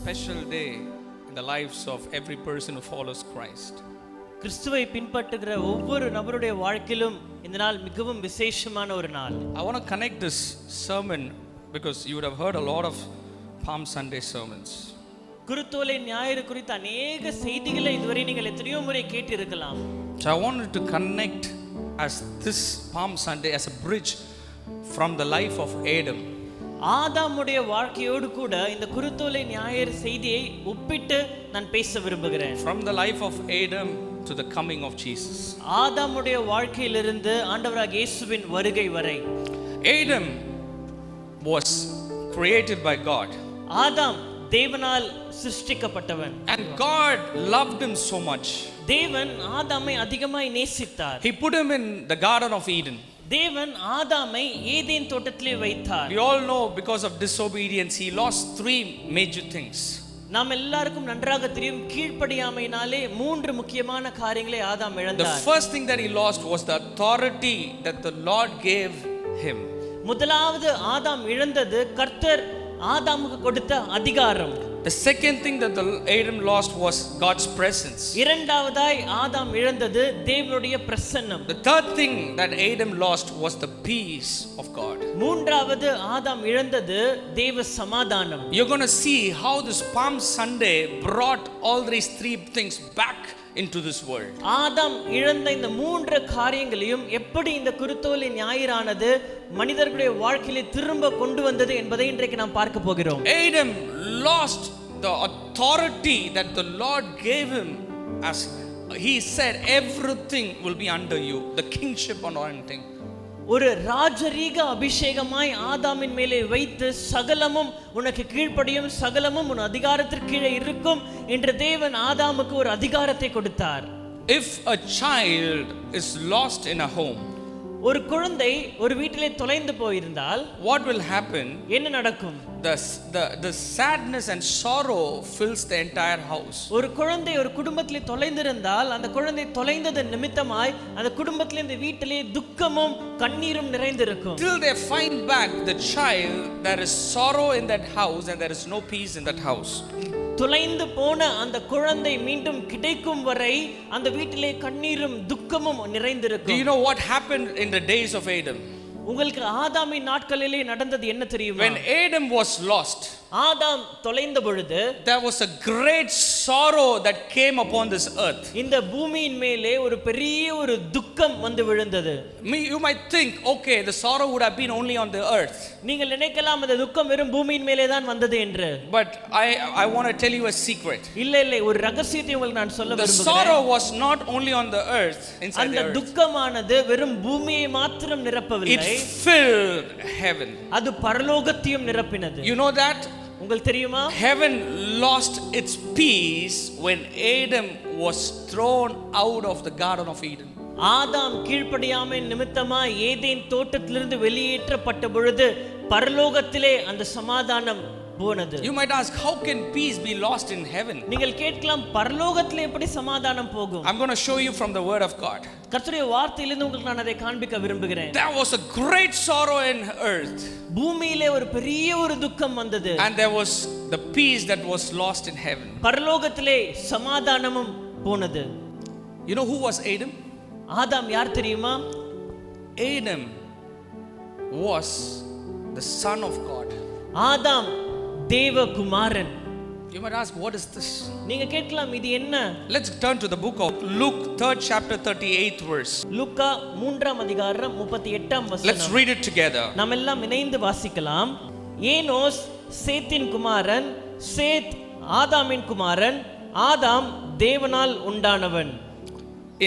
special day in the lives of every person who follows Christ. கிறிஸ்துவை பின்பற்றுகிற ஒவ்வொரு நபருடைய வாழ்க்கையிலும் இந்த நாள் மிகவும் விசேஷமான ஒரு நாள். I want to connect this sermon because you would have heard a lot of Palm Sunday sermons. குருத்தோலை ஞாயிறு குறித்த அநேக செய்திகளை இதுவரை நீங்கள் எத்தனையோ முறை கேட்டிருக்கலாம். So I wanted to connect as this Palm Sunday as a bridge from the life of Adam. ஆதாமுடைய வாழ்க்கையோடு கூட இந்த குருத்தோலை ஞாயிறு செய்தியை ஒப்பிட்டு நான் பேச விரும்புகிறேன். From the life of Adam to the coming of Jesus. ஆதாமுடைய வாழ்க்கையிலிருந்து ஆண்டவராகிய இயேசுவின் வருகை வரை. Adam was created by God. ஆதாம் தேவனால் சிருஷ்டிக்கப்பட்டவன். And God loved him so much. தேவன் ஆதாமை அதிகமாய் நேசித்தார். He put him in the Garden of Eden. தேவன் ஆதாமை ஏதேன் தோட்டத்திலே வைத்தார். We all know because of disobedience he lost three major things. நாம் எல்லாருக்கும் நன்றாக தெரியும் கீழ்ப்படியாமையினாலே மூன்று முக்கியமான காரியங்களை ஆதாம் The இழந்தார். first thing that he lost was the authority that the Lord gave him. முதலாவது ஆதாம் இழந்தது கர்த்தர் ஆதாமுக்கு கொடுத்த அதிகாரம். The second thing that Adam lost was God's presence. இரண்டாவதாய் ஆதாம் இழந்தது தேவனுடைய பிரசன்னம். The third thing that Adam lost was the peace of God. மூன்றாவது ஆதாம் இழந்தது தேவ சமாதானம். You're going to see how this Palm Sunday brought all these three things back into this world. ஆதாம் இழந்த இந்த மூன்று காரியங்களையும் எப்படி இந்த குருத்தோலை ஞாயிறானது மனிதர்களுடைய வாழ்க்கையிலே திரும்ப கொண்டு வந்தது என்பதை இன்றைக்கு நாம் பார்க்க போகிறோம். Adam lost the authority that the Lord gave him, as he said everything will be under you, the kingship anointing. ஒரு ராஜரீக அபிஷேகமாய் ஆதாமின் மேலே வைத்து சகலமும் உனக்கு கீழ்ப்படியும், சகலமும் உன் அதிகாரத்திற்கு கீழே இருக்கும் என்று தேவன் ஆதாமுக்கு ஒரு அதிகாரத்தை கொடுத்தார். If a child is lost in a home, ஒரு குழந்தை ஒரு வீட்டிலே தொலைந்து போயிருந்தால் what will happen? என்ன நடக்கும்? The sadness and sorrow fills the entire house. ஒரு குழந்தை ஒரு குடும்பத்திலே தொலைந்திருந்தால் அந்த குழந்தை தொலைந்தது நிமித்தமாய் அந்த குடும்பத்திலே இந்த வீட்டிலே துக்கமும் கண்ணீரும் நிறைந்திருக்கும். Till they find back the child, there is sorrow in that house and there is no peace in that house. தொலைந்து போன அந்த குழந்தை மீண்டும் கிடைக்கும் வரை அந்த வீட்டிலே கண்ணீரும் துக்கமும் நிறைந்திருக்கும். Do you know what happened in the days of Adam? உங்களுக்கு ஆதாமின் நாட்களிலே நடந்தது என்ன தெரியுமா? When Adam was lost, ஆதாம் தொலைந்த பொழுது there was a great sorrow that came upon this earth. இந்த பூமியின் மேலே ஒரு பெரிய ஒரு துக்கம் வந்து விழுந்தது. You might think, okay, the sorrow would have been only on the earth. நீங்கள் நினைக்கலாம் அந்த துக்கம் வெறும் பூமியின் மேலே தான் வந்தது என்று. But I want to tell you a secret. இல்லை ஒரு ரகசியத்தை உங்களுக்கு நான் சொல்ல The விரும்புகிறேன். sorrow was not only on the earth, inside the அந்த earth. துக்கமானது வெறும் பூமியை மாத்திரம் நிரப்பவில்லை. It filled heaven. அது பரலோகத்தையும் நிரப்பினது. You know that? உங்களுக்கு தெரியுமா? Heaven lost its peace when Adam was thrown out of the Garden of Eden. ஆதாம் கீழ்ப்படியாமை நிமித்தமாய் Eden தோட்டத்திலிருந்து வெளியேற்றப்பட்ட பொழுது பரலோகத்திலே அந்த சமாதானம் போனது. You might ask, how can peace be lost in heaven? நீங்கள் கேட்கலாம் பரலோகத்திலே எப்படி சமாதானம் போகும்? I'm going to show you from the word of God. கர்த்தருடைய வார்த்தையிலிருந்து உங்களுக்கு நான் அதை காண்பிக்க விரும்புகிறேன். There was a great sorrow in earth. பூமியிலே ஒரு பெரிய ஒரு துக்கம் வந்தது. And there was the peace that was lost in heaven. பரலோகத்திலே சமாதானமும் போனது. You know who was Adam? ஆதாம் யார் தெரியுமா? Adam was the son of God. ஆதாம் தேவகுமாரன். You might ask, what is this? நீங்க கேட்கலாம் இது என்ன? Let's turn to the book of Luke, 3rd chapter, 38th verse. லூக்கா 3ஆம் அதிகாரம் 38ஆம் வசனம். Let's read it together. நாம் எல்லாம் இணைந்து வாசிக்கலாம். ஏனோஸ் சேத்தின் குமாரன், சேத் ஆதாமின் குமாரன், ஆதாம் தேவனால் உண்டானவன்.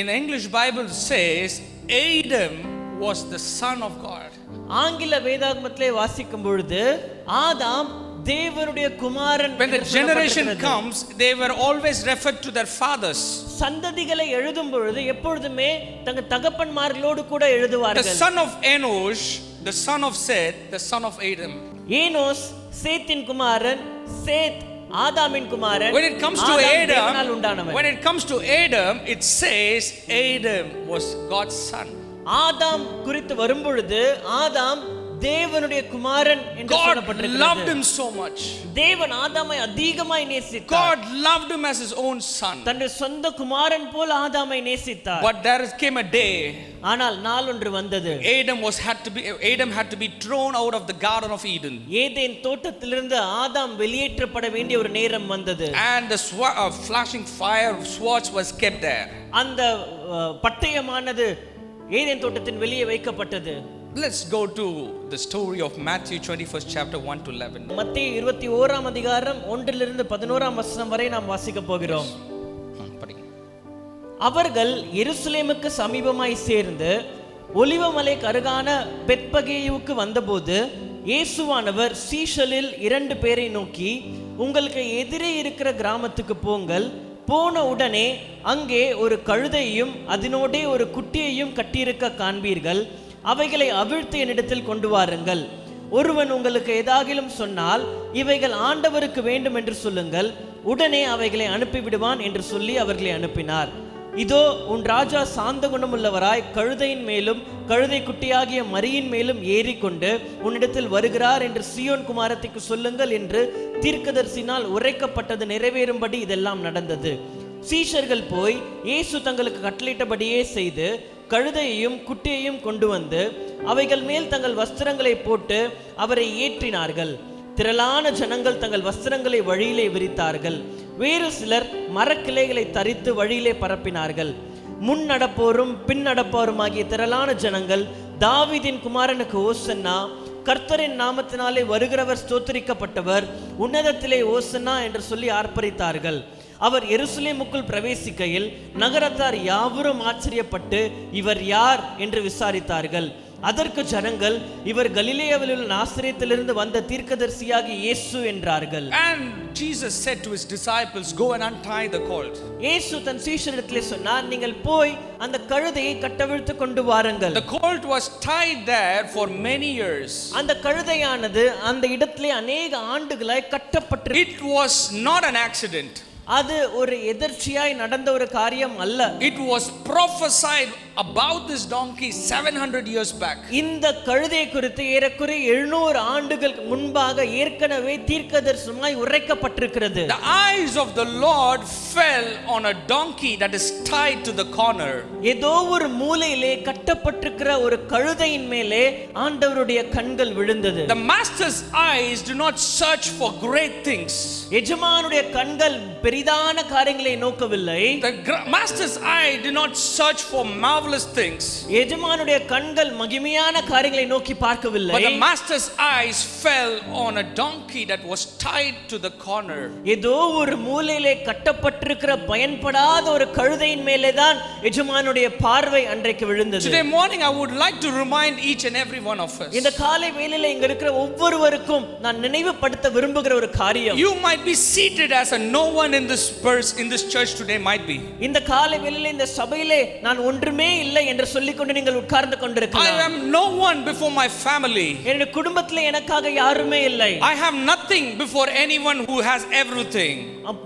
In English Bible says Adam was the son of God. ஆங்கில வேதாகமத்திலே வாசிக்கும் பொழுது ஆதாம் தேவனுடைய குமாரன். When the generation comes, they were always referred to their fathers. சந்ததிகளை எழுதும் பொழுது எப்பொழுதுமே தங்கள் தகப்பன்மார்களோடு கூட The எழுதுவார்கள். son of Enosh, the son of Seth, the son of Adam. Enos சேத்தின் குமாரன், சேத் ஆதாமின் குமாரன். When it comes to தேவனால் உண்டானவன். Adam, when it comes to Adam, it says Adam was God's son. ஆதாம் குறித்து வரும்பொழுது ஆதாம் தேவனுடைய குமாரன் என்று God சொல்லப்பட்டிருக்கிறது. loved him so much. தேவன் ஆதாமை அதிகமாய் நேசித்தார். God loved him as his own son. தன்னுடைய சொந்த குமாரன் போல் ஆதாமை நேசித்தார். But there came a day ஆனால் நாள் ஒன்று வந்தது. Adam had to be thrown out of the Garden of Eden. ஏதேன் தோட்டத்திலிருந்து ஆதாம் வெளியேற்றப்பட வேண்டிய ஒரு நேரம் வந்தது. And the flashing fire swords was kept there. அந்த பட்டயமானது ஏதேன் தோட்டத்தின் வெளியே வைக்கப்பட்டது. Let's go to the story of Matthew 21st chapter 1 to 11. மத்தேயு 21ஆம் அதிகாரம் 1 லிருந்து 11ஆம் வசனம் வரை நாம் வாசிக்க போகிறோம். அவர்கள் எருசலேமுக்கு சமீபமாய் சேர்ந்து ஒலிவமலைக்கு அருகான பெத்பகேயுவுக்கு வந்தபோது இயேசுவானவர் சீஷரில் 2 பேரை நோக்கி, உங்களுக்கு எதிரே இருக்கிற கிராமத்துக்கு போங்கள். போன உடனே அங்கே ஒரு கழுதையும் அதனோடே ஒரு குட்டியையும் கட்டியிருக்க காண்பீர்கள். அவைகளை அவிழ்த்து என்னிடத்தில் கொண்டு வாருங்கள். ஒருவன் உங்களுக்கு ஏதாகிலும் சொன்னால் இவைகள் ஆண்டவருக்கு வேண்டும் என்று சொல்லுங்கள். உடனே அவைகளை அனுப்பிவிடுவான் என்று சொல்லி அவர்களை அனுப்பினார். இதோ உன் ராஜா சாந்த குணமுள்ளவராய் கழுதையின் மேலும் கழுதை குட்டியாகிய மரியின் மேலும் ஏறிக்கொண்டு உன்னிடத்தில் வருகிறார் என்று சீயோன் குமாரத்திற்கு சொல்லுங்கள் என்று தீர்க்கதரிசினால் உரைக்கப்பட்டது நிறைவேறும்படி இதெல்லாம் நடந்தது. சீஷர்கள் போய் இயேசு தங்களுக்கு கட்டளையிட்டபடியே செய்து கழுதையையும் குட்டியையும் கொண்டு வந்து அவைகள் மேல் தங்கள் வஸ்திரங்களை போட்டு அவரை ஏற்றினார்கள். திரளான ஜனங்கள் தங்கள் வஸ்திரங்களை வழியிலே விரித்தார்கள். வேறு சிலர் மரக்கிளைகளை தரித்து வழியிலே பரப்பினார்கள். முன் நடப்போரும் பின் நடப்போரும் ஆகிய திரளான ஜனங்கள் தாவீதின் குமாரனுக்கு ஓசன்னா, கர்த்தரின் நாமத்தினாலே வருகிறவர் ஸ்தோத்திரிக்கப்பட்டவர், உன்னதத்திலே ஓசன்னா என்று சொல்லி ஆர்ப்பரித்தார்கள். அவர் எருசலேமுக்குள் பிரவேசிக்கையில் நகரத்தார் யாவரும் ஆச்சரியப்பட்டு இவர் யார் என்று விசாரித்தார்கள். அதற்கு ஜனங்கள், இவர் கலிலேயாவில் உள்ள நாசரேத்திலிருந்து வந்த தீர்க்கதரிசியாகிய இயேசு என்றார்கள். And Jesus said to his disciples, go and untie the colt. இயேசு தன் சீஷரிடத்திலே சொன்னார், நீங்கள் போய் அந்த கழுதையை கட்டவிழ்த்து கொண்டு வாருங்கள். The colt was tied there for many years. அந்த கழுதையானது அந்த இடத்திலே அநேக ஆண்டுகளாய் கட்டப்பட்டு, It was not an accident. அது ஒரு எதர்ச்சியாய் நடந்த ஒரு காரியம் அல்ல. It was prophesied about this donkey 700 years back. இந்த கழுதை குறித்து ஏறக்குறைய 700 ஆண்டுகள் முன்பாக ஏற்கனவே தீர்க்கதரிசனமாய் உரைக்கப்பட்டிருக்கிறது. The eyes of the Lord fell on a donkey that is tied to the corner. ஏதோ ஒரு மூலையிலே கட்டப்பட்டிருக்கிற ஒரு கழுதையின் மேலே ஆண்டவருடைய கண்கள் விழுந்தது. The master's eyes do not search for great things. எஜமானுடைய கண்கள் பெரிதான காரியங்களை நோக்கவில்லை. The master's eye did not search for marvelous things. எஜமானுடைய கண்கள் மகிமையான காரியங்களை நோக்கி பார்க்கவில்லை. But the master's eyes fell on a donkey that was tied to the corner. ஏதோ ஒரு மூலையிலே கட்டப்பட்டிருக்கிற பயன்படாத ஒரு கழுதையின் மேலே தான் எஜமானுடைய பார்வை அன்றைக்கு விழுந்தது. Today morning I would like to remind each and every one of us. இந்த காலை வேளையிலே இங்க இருக்கிற ஒவ்வொருவருக்கும் நான் நினைவுபடுத்த விரும்புகிற ஒரு காரியம். You might be seated as a no one in this church today might be. இந்த காலை வேளையிலே இந்த சபையிலே நான் ஒன்றுமே இல்லை என்று சொல்லிக்கொண்டு நீங்கள் உட்கார்ந்து கொண்டிருக்கலாம். I am no one before my family. என்னுடைய குடும்பத்திலே எனக்காக யாருமே இல்லை. I have nothing before anyone who has everything.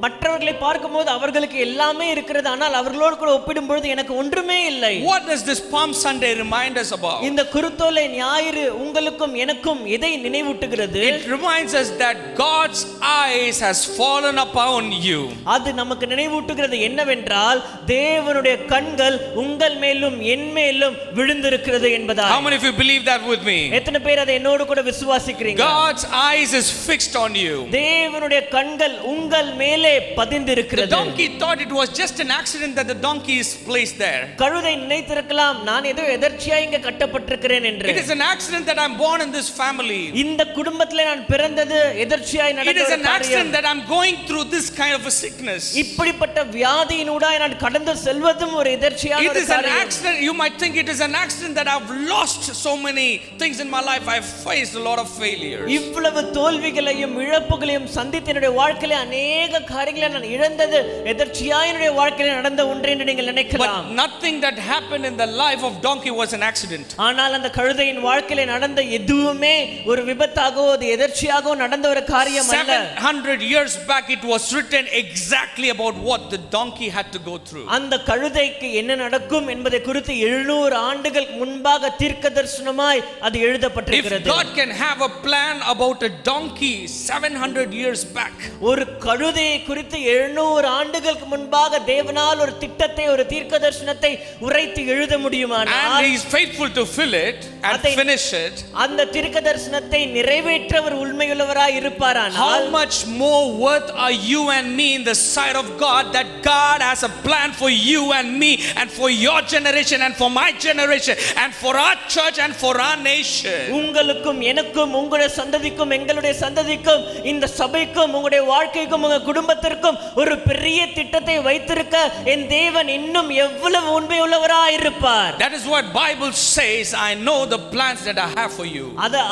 மற்றவர்களை பார்க்கும்போது அவர்களுக்கு எல்லாமே இருக்கிறது, ஆனால் அவர்களோடு கூட ஒப்பிடும்போது எனக்கு ஒன்றுமே இல்லை. What does this Palm Sunday remind us about? இந்த குருத்தோலை ஞாயிறு உங்களுக்கும் எனக்கும் எதை நினைவூட்டுகிறது? It reminds us that God's eyes has fallen upon you. அது நமக்கு நினைவூட்டுகிறது என்னவென்றால் தேவனுடைய கண்கள் உங்கள் மேலும் என் மேலும் விழுந்திருக்கிறது என்பதா. How many of you believe that with me? எத்தனை பேர் அதை என்னோடு கூட விசுவாசிக்கிறீங்க? God's eyes is fixed on you. தேவனுடைய கண்கள் உங்கள் மேலே பதிந்திருக்கிறது. The donkey thought it was just an accident that the donkey is placed there. கழுதை நினைத்திருக்கலாம் நான் ஏதோ எதர்ச்சியாய் இங்க கட்டப்பட்டிருக்கிறேன் என்று. It is an accident that I'm born in this family. இந்த குடும்பத்திலே நான் பிறந்தது எதர்ச்சியாய் நடந்த ஒரு காரியம். It is an காரியம். accident that I'm going through this kind of a sickness. இப்படிப்பட்ட வியாதியினூடாய் நான் கடந்து செல்வதும் ஒரு எதர்ச்சியான ஒரு காரியம். It is an காரியம். accident. You might think it is an accident that I've lost so many things in my life. I've faced a lot of failures. இவ்வளவு தோல்விகளையும் இழப்புகளையும் சந்தித்து என்னுடைய வாழ்க்கையிலே அநேக காரியங்களை நான் இழந்தது எதர்ச்சியாய் என்னுடைய வாழ்க்கையிலே நடந்த ஒன்று என்று நீங்கள் நினைக்கலாம். But nothing that happened in the life of donkey was an accident. ஆனால் அந்த கழுதையின் வாழ்க்கையிலே நடந்த எதுவுமே ஒரு விபத்தாகவோ அது எதர்ச்சியாகவோ நடந்த ஒரு காரியம் அல்ல. 700 years back it was written exactly about what the donkey had to go through. அந்த கழுதைக்கு என்ன நடக்கும் என்பதை என்பதை குறித்து 700 ஆண்டுகள் முன்பாக தீர்க்கதரிசனமாய் அது If எழுதப்பட்டிருக்கிறது. God can have a plan about a donkey 700 years back, ஒரு கழுதையை குறித்து 700 ஆண்டுகளுக்கு முன்பாக தேவனால் ஒரு திட்டத்தை, ஒரு தீர்க்கதரிசனத்தை உரைத்து எழுத முடியுமானால், and He is faithful to fill it and finish it, அந்த தீர்க்கதரிசனத்தை நிறைவேற்றவர் உண்மையுள்ளவராய் இருப்பாரானால், how much more worth are you and me in the sight of God, that God has a plan for you and me and for your generation and for my generation and for our church and for our nation. உங்களுக்கும் எனக்கும் உங்களுடைய சந்ததிக்கும் எங்களுடைய சந்ததிக்கும் இந்த சபைக்கும் உங்களுடைய வாழ்க்கைக்கும் உங்க குடும்பத்திற்கும் ஒரு பெரிய திட்டத்தை வைத்திருக்க என் தேவன் இன்னும் எவ்வளவு உண்மையுள்ளவராய் இருப்பார். That is what Bible says. I know the plans that I have for you.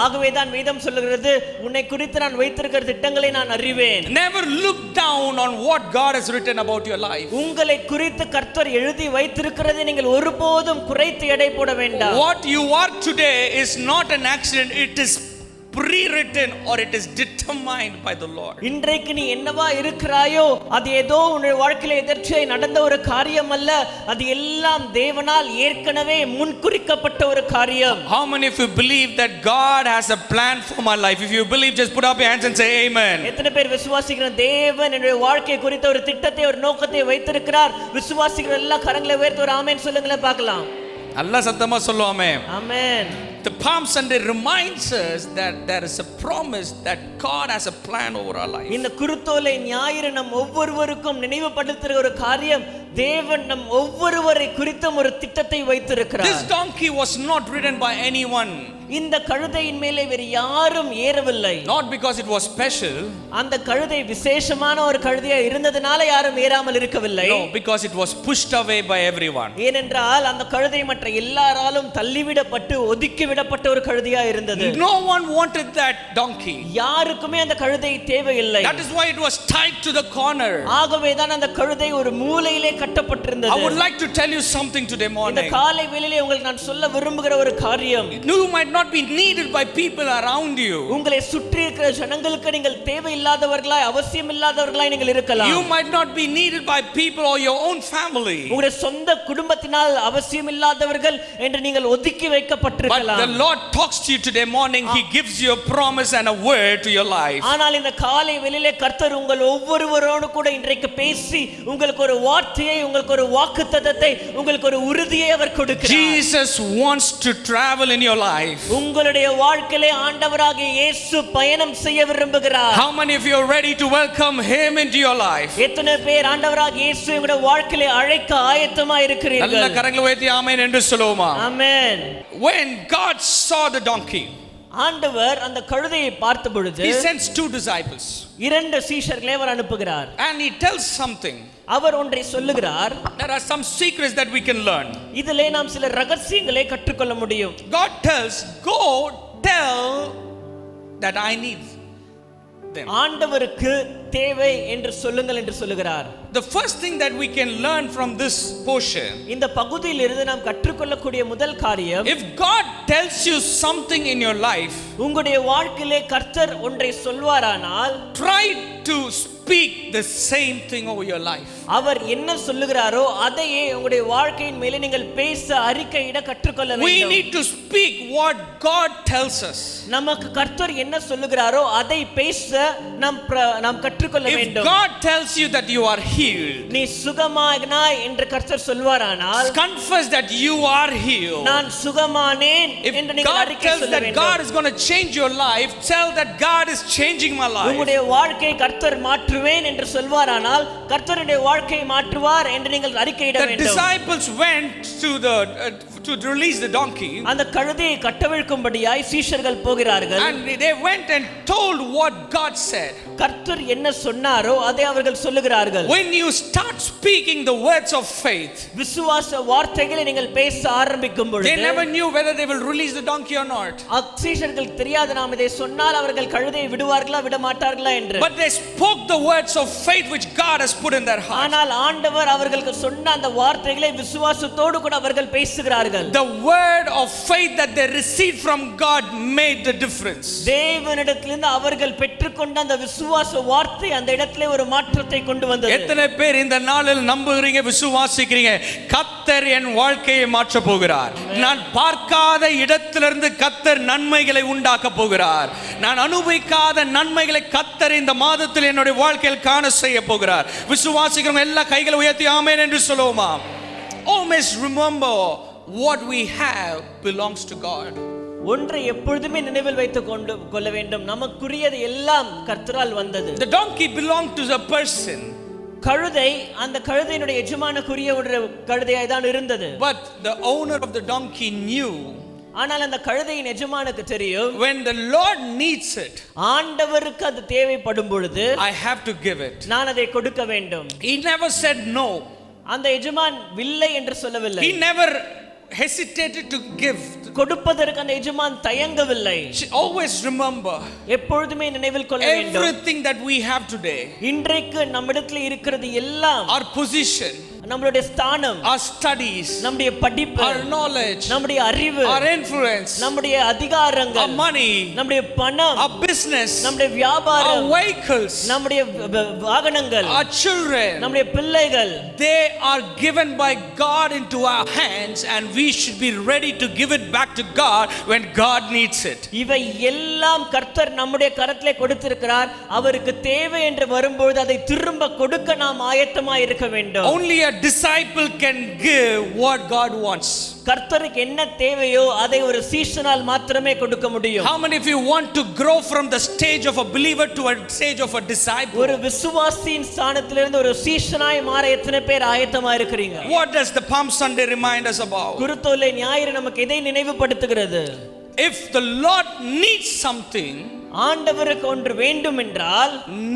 ஆகவே தான் வேதம் சொல்லுகிறது, உன்னை குறித்து நான் வைத்திருக்கிற திட்டங்களை நான் அறிவேன். Never look down on what God has written about your life. உங்களை குறித்து கர்த்தர் எழுதி வைத்திருக்கிறதை நீங்கள் ஒருபோதும் குறைத்து எடை போட வேண்டாம். What you are today is not an accident. It is pre-written or it is determined by the Lord. இன்றைக்கு நீ என்னவா இருக்கிறாயோ அது ஏதோ உன்னுடைய வாழ்க்கையில எதற்காக நடந்த ஒரு காரியம் அல்ல, அது எல்லாம் தேவனால் ஏற்கனவே முன்குறிக்கப்பட்ட ஒரு காரியம். How many of you believe that God has a plan for my life? If you believe, just put up your hands and say amen. எத்தனை பேர் விசுவாசிக்கிற தேவன் என்னுடைய வாழ்க்கை குறித்த ஒரு திட்டத்தை, ஒரு நோக்கத்தை வைத்திருக்கிறார்? விசுவாசிக்கிற எல்லா கரங்களை உயர்த்தி ஒரு ஆமென் சொல்லுங்களேன் பார்க்கலாம். Allah சத்தமா சொல்லுவோமே. ஆமென். The Palm Sunday reminds us that there is a promise that God has a plan over our life. இந்த குருத்தோலை ஞாயிறு நம் ஒவ்வொருவருக்கும் நினைவுபடுத்துகிற ஒரு காரியம், தேவன் நம் ஒவ்வொருவரை குறித்தும் ஒரு திட்டத்தை வைத்திருக்கிறார். This donkey was not ridden by anyone. இந்த கழுதையின் மேலே வேறு யாரும் ஏறவில்லை. Not because it was special. அந்த கழுதை விசேஷமான ஒரு கழுதையா இருந்ததனால யாரும் ஏறாமல் இருக்கவில்லை. No, because it was pushed away by everyone. ஏனென்றால் அந்த கழுதை மற்ற எல்லாராலும் தள்ளிவிடப்பட்டு ஒதுக்கிவிடப்பட்ட ஒரு கழுதையா இருந்தது. No one wanted that donkey. யாருக்குமே அந்த கழுதை தேவையில்லை. That is why it was tied to the corner. ஆகவே தான் அந்த கழுதை ஒரு மூலையிலே கட்டப்பட்டிருந்தது. I would like to tell you something today morning. இந்த காலை வேளையிலே உங்களுக்கு நான் சொல்ல விரும்புகிற ஒரு காரியம், You might not be needed by people around you. உங்களை சுற்றி இருக்கிற ஜனங்களுக்கு நீங்கள் தேவையில்லாதவர்களாய், அவசியமில்லாதவர்களாய் நீங்கள் இருக்கலாம். You might not be needed by people or your own family. உங்களுடைய சொந்த குடும்பத்தினால் அவசியமில்லாதவர்கள் என்று நீங்கள் ஒதுக்கி வைக்கப்பட்டிருக்கலாம். But the Lord talks to you today morning. He gives you a promise and a word to your life. ஆனால் இந்த காலை வேளையிலே கர்த்தர் உங்கள் ஒவ்வொருவரோடு கூட இன்றைக்கு பேசி உங்களுக்கு ஒரு வார்த்தையை, உங்களுக்கு ஒரு வாக்குத்தத்தத்தை, உங்களுக்கு ஒரு உறுதியை அவர் கொடுக்கிறார். Jesus wants to travel in your life. உங்களுடைய வாழ்க்கையிலே ஆண்டவராகிய இயேசு பயணம் செய்ய விரும்புகிறார். How many of you are ready to welcome him into your life? எத்தனை பேர் ஆண்டவராகிய இயேசுவை உங்களுடைய வாழ்க்கையிலே அழைக்க ஆயத்தமாக இருக்கிறீர்கள்? நல்ல கரங்களை உயர்த்தி ஆமென் என்று சொல்லுவோமா? ஆமென். When God saw the donkey, ஆண்டவர் அந்த கழுதையை பார்த்த பொழுது he sends two disciples. 2 சீஷர்களை அவர் அனுப்புகிறார். And he tells something. அவர் ஒன்றை சொல்லுகிறார். There are some secrets that we can learn. இதிலே நாம் சில ரகசியங்களை கற்றுக்கொள்ள முடியும். God tells, go tell that I need them. ஆண்டவருக்கு தேவை என்று சொல்லுங்கள் என்று சொல்லுகிறார். The first thing that we can learn from this portion, இந்த பகுதியில் இருந்து நாம் கற்றுக்கொள்ளக்கூடிய முதல் காரியம், if God tells you something in your life, உங்களுடைய வாழ்க்கையிலே கர்த்தர் ஒன்றை சொல்வாரானால் try to speak the same thing over your life. அவர் என்ன சொல்லுகிறாரோ அதையே உங்களுடைய வாழ்க்கையின் மேலே நீங்கள் பேச அறிக்கையிட கற்றுக்கொள்ள We வேண்டும். need to speak what God tells us. நமக்கு கர்த்தர் என்ன சொல்லுகிறாரோ அதை பேச நாம் கற்றுக்கொள்ள If வேண்டும். God tells you that you are healed, நீ சுகமானாய் என்று கர்த்தர் சொல்வாரானால் confess that you are healed. நான் சுகமானேன் If என்று நீங்கள் God அறிக்கை tells சொல்ல that வேண்டும். God is going to change your life, tell that God is changing my life. உங்களுடைய வாழ்க்கையை கர்த்தர் மாற்றுவேன் என்று சொல்வாரானால் கர்த்தருடைய வாழ்க்கையை மாற்றுவார் என்று நீங்கள் அறிக்கையிட The வேண்டும். disciples went to release the donkey, அந்த கழுதையை கட்டவிழ்க்கும்படியாய் சீஷர்கள் போகிறார்கள். and they went and told what God said. கர்த்தர் என்ன சொன்னாரோ அதை அவர்கள் சொல்லுகிறார்கள். When you start speaking the words of faith, விசுவாச வார்த்தைகளை நீங்கள் பேச ஆரம்பிக்கும் பொழுது, they never knew whether they will release the donkey or not. சீஷர்களுக்கு தெரியாது நாம் இதை சொன்னால் அவர்கள் கழுதையை விடுவார்களா விட மாட்டார்களா என்று. But they spoke the words of faith which God has put in their heart. ஆனால் ஆண்டவர் அவர்களுக்கு சொன்ன அந்த வார்த்தைகளை விசுவாசத்தோடு கூட அவர்கள் பேசுகிறார்கள். கொண்டார்கள். The word of faith that they received from God made the difference. தேவனிடத்திலிருந்து அவர்கள் பெற்றுக்கொண்ட அந்த விசுவாச வார்த்தை அந்த இடத்திலே ஒரு மாற்றத்தை கொண்டு வந்தது. எத்தனை பேர் இந்த நாளில் நம்புகிறீங்க, விசுவாசிக்கிறீங்க, கர்த்தர் என் வாழ்க்கையை மாற்ற போகிறார், நான் பார்க்காத இடத்திலிருந்து கர்த்தர் நன்மைகளை உண்டாக்க போகிறார், நான் அனுபவிக்காத நன்மைகளை கர்த்தர் இந்த மாதத்தில் என்னுடைய வாழ்க்கையில் காண செய்ய போகிறார். விசுவாசிக்கிறவங்க எல்லா கைகளை உயர்த்தி ஆமென் என்று சொல்லுவோமா? Always remember what we have belongs to God. ஒன்றை எப்பொழுதுமே நினைவில் வைத்துக் கொள்ள வேண்டும், நமக்குரியது எல்லாம் கர்த்தரால் வந்தது. The donkey belonged to the person. கழுதை அந்த கழுதையினுடைய எஜமானுக்குரிய ஒரு கழுதையாய் தான் இருந்தது. But the owner of the donkey knew, ஆனால் அந்த கழுதையின் எஜமானுக்கு தெரியும், when the Lord needs it, ஆண்டவருக்கு அது தேவைப்படும் பொழுது I have to give it. நான் அதை கொடுக்க வேண்டும். He never said no. அந்த எஜமான் இல்லை என்று சொல்லவில்லை. He never hesitated to give. கொடுப்பதற்கு அந்த எஜமான் தயங்கவில்லை. Always remember, எப்பொழுதுமே நினைவில் கொள்ள வேண்டும், everything that we have today, இன்றைக்கு நம்மிடத்தில் இருக்கிறது எல்லாம், our position, நம்மளுடைய ஸ்தானம், our studies, நம்முடைய படிப்பு, our knowledge, நம்முடைய அறிவு, our influence, நம்முடைய அதிகாரங்கள், our money, நம்முடைய பணம், our business, நம்முடைய வியாபாரம், our vehicles, நம்முடைய வாகனங்கள், our children, நம்முடைய பிள்ளைகள், they are given by God into our hands, and we should be ready to give it back to God when God needs it. இவை எல்லாம் கர்த்தர் நம்முடைய கரத்திலே கொடுத்திருக்கிறார். அவருக்கு தேவை என்று வரும்போது அதை திரும்ப கொடுக்க நாம் ஆயத்தமாய் இருக்க வேண்டும். Only a disciple can give what God wants. கர்த்தருக்கு என்ன தேவையோ அதை ஒரு சீஷனால் மாத்திரமே கொடுக்க முடியும். How many of you want to grow from the stage of a believer to a stage of a disciple? ஒரு விசுவாசியின் ஸ்தானத்திலிருந்து ஒரு சீஷனாய் மாற எத்தனை பேர் ஆயத்தமா இருக்கிறீங்க? What does the Palm Sunday remind us about? குருத்தோலை ஞாயிறு நமக்கு எதை நினைவுபடுத்துகிறது? If the Lord needs something, ஆண்டவருக்கு ஒன்று வேண்டும் என்றால்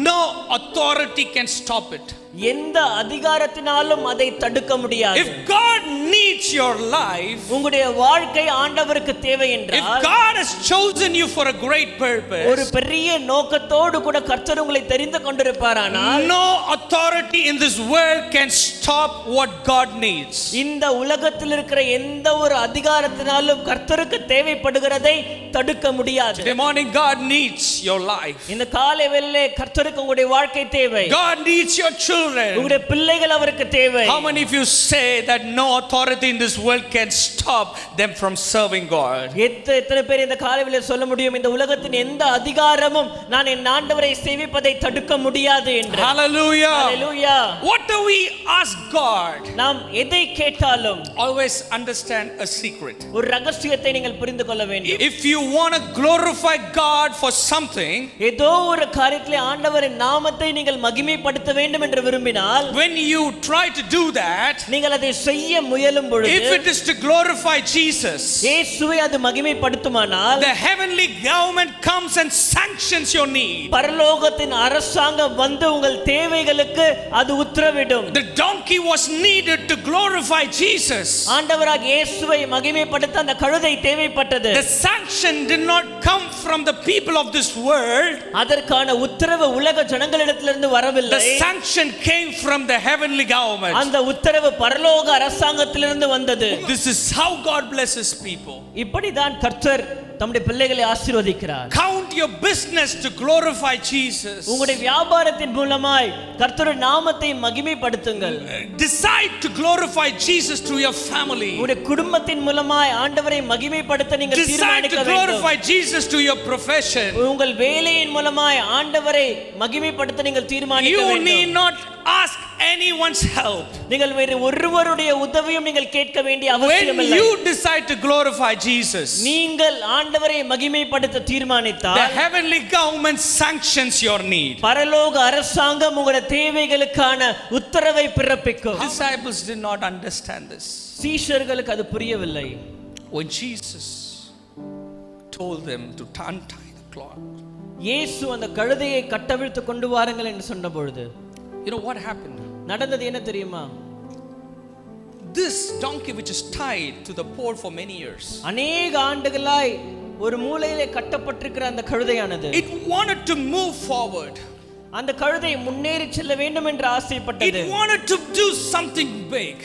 no authority can stop it. எந்த அதிகாரத்தினாலும் அதை தடுக்க முடியாது. If God needs your life, உங்களுடைய வாழ்க்கை ஆண்டவருக்கு தேவை if என்றால், God has chosen you for a great ஒரு purpose, பெரிய நோக்கத்தோடு கூட கர்த்தர் உங்களை தெரிந்து கொண்டிருப்பாரானால், no authority in this world can stop what God needs. இந்த உலகத்தில் இருக்கிற எந்த ஒரு அதிகாரத்தினாலும் கர்த்தருக்கு தேவைப்படுகிறதை தடுக்க முடியாது. Today morning, God needs your life. இந்த காலை வேளையிலே கர்த்தருக்கு உங்களுடைய வாழ்க்கை தேவை. God needs your children. உங்களுடைய பிள்ளைகள் அவருக்கு தேவை. How many of you say that no authority in this world can stop them from serving God? எத்தனை பேர் இந்த காலை வேளையிலே சொல்ல முடியும், இந்த உலகத்தின் எந்த அதிகாரமும் நான் என் ஆண்டவரை சேவிப்பதை தடுக்க முடியாது என்று? Hallelujah. Hallelujah. What do we ask God? நாம் எதை கேட்டாலும் Always understand a secret. ஒரு ரகசியத்தை நீங்கள் புரிந்து கொள்ள வேண்டும். If you want to glorify God for something, ஏதோ ஒரு காரியத்திலே ஆண்டவரின் நாமத்தை நீங்கள் மகிமைப்படுத்த வேண்டும் என்று விரும்பினால், when you try to do that, நீங்கள் அதை செய்ய முயலும் பொழுது, if it is to glorify Jesus, இயேசுவை அது மகிமைப்படுத்துமானால், the heavenly government comes and sanctions your need. பரலோகத்தின் அரசாங்கம் வந்து உங்கள் தேவைகளுக்கு அது உத்தரவிடும். The donkey was needed to glorify Jesus. ஆண்டவராகிய இயேசுவை மகிமைப்படுத்த அந்த கழுதை தேவைப்பட்டது. The sanction did not come from the people of this world. அதற்கான உத்தரவு உலக ஜனங்களிடத்திலிருந்து வரவில்லை. The sanction came from the heavenly government. அந்த உத்தரவு பரலோக அரசாங்கத்திலிருந்து வந்தது. This is how God blesses people. இப்படிதான் கர்த்தர் தம்முடைய பிள்ளைகளை ஆசீர்வதிக்கிறார். Count your business to glorify Jesus. உங்களுடைய வியாபாரத்தின் மூலமாய் கர்த்தருடைய நாமத்தை மகிமைப்படுத்துங்கள். Decide to glorify Jesus through your family. உங்களுடைய குடும்பத்தின் மூலமாய் ஆண்டவரை மகிமைப்படுத்த நீங்கள் Decide தீர்மானிக்க to வேண்டும். glorify Jesus through your profession. உங்கள் வேலையின் மூலமாய் ஆண்டவரை மகிமைப்படுத்த நீங்கள் தீர்மானிக்க You வேண்டும். need not ask anyone's help. நீங்கள் வேறு ஒருவருடைய உதவியும் நீங்கள் கேட்க வேண்டிய When அவசியம் இல்லை. you decide to glorify Jesus, நீங்கள் ஆண்டவரை மகிமைப்படுத்த the தீர்மானித்தால், heavenly government sanctions your need. பரலோக அரசாங்கம் உங்களுடைய தேவைகளுக்கான உத்தரவை பிறப்பிக்கும். Disciples did not understand this. சீஷர்களுக்கு அது புரியவில்லை. When Jesus told them to untie the cloth, இயேசு அந்த கழுதையை கட்டவிழ்த்து கொண்டு வாருங்கள் என்று சொன்ன பொழுது, you know what happened? நடந்தது என்ன தெரியுமா? This donkey which is tied to the pole for many years, அநேக ஆண்டுகளாய் ஒரு மூலையிலே கட்டப்பட்டிருக்கிற அந்த கழுதையானது, it wanted to move forward. அந்த கழுதை முன்னேறி செல்ல வேண்டும் என்று It ஆசைப்பட்டது. wanted to do something big.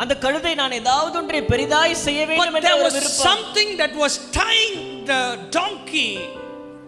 அந்த கழுதை நான் ஏதாவது ஒன்றை பெரிதாய் செய்ய வேண்டும் But என்ற there ஒரு was விருப்பம். something that was tying the donkey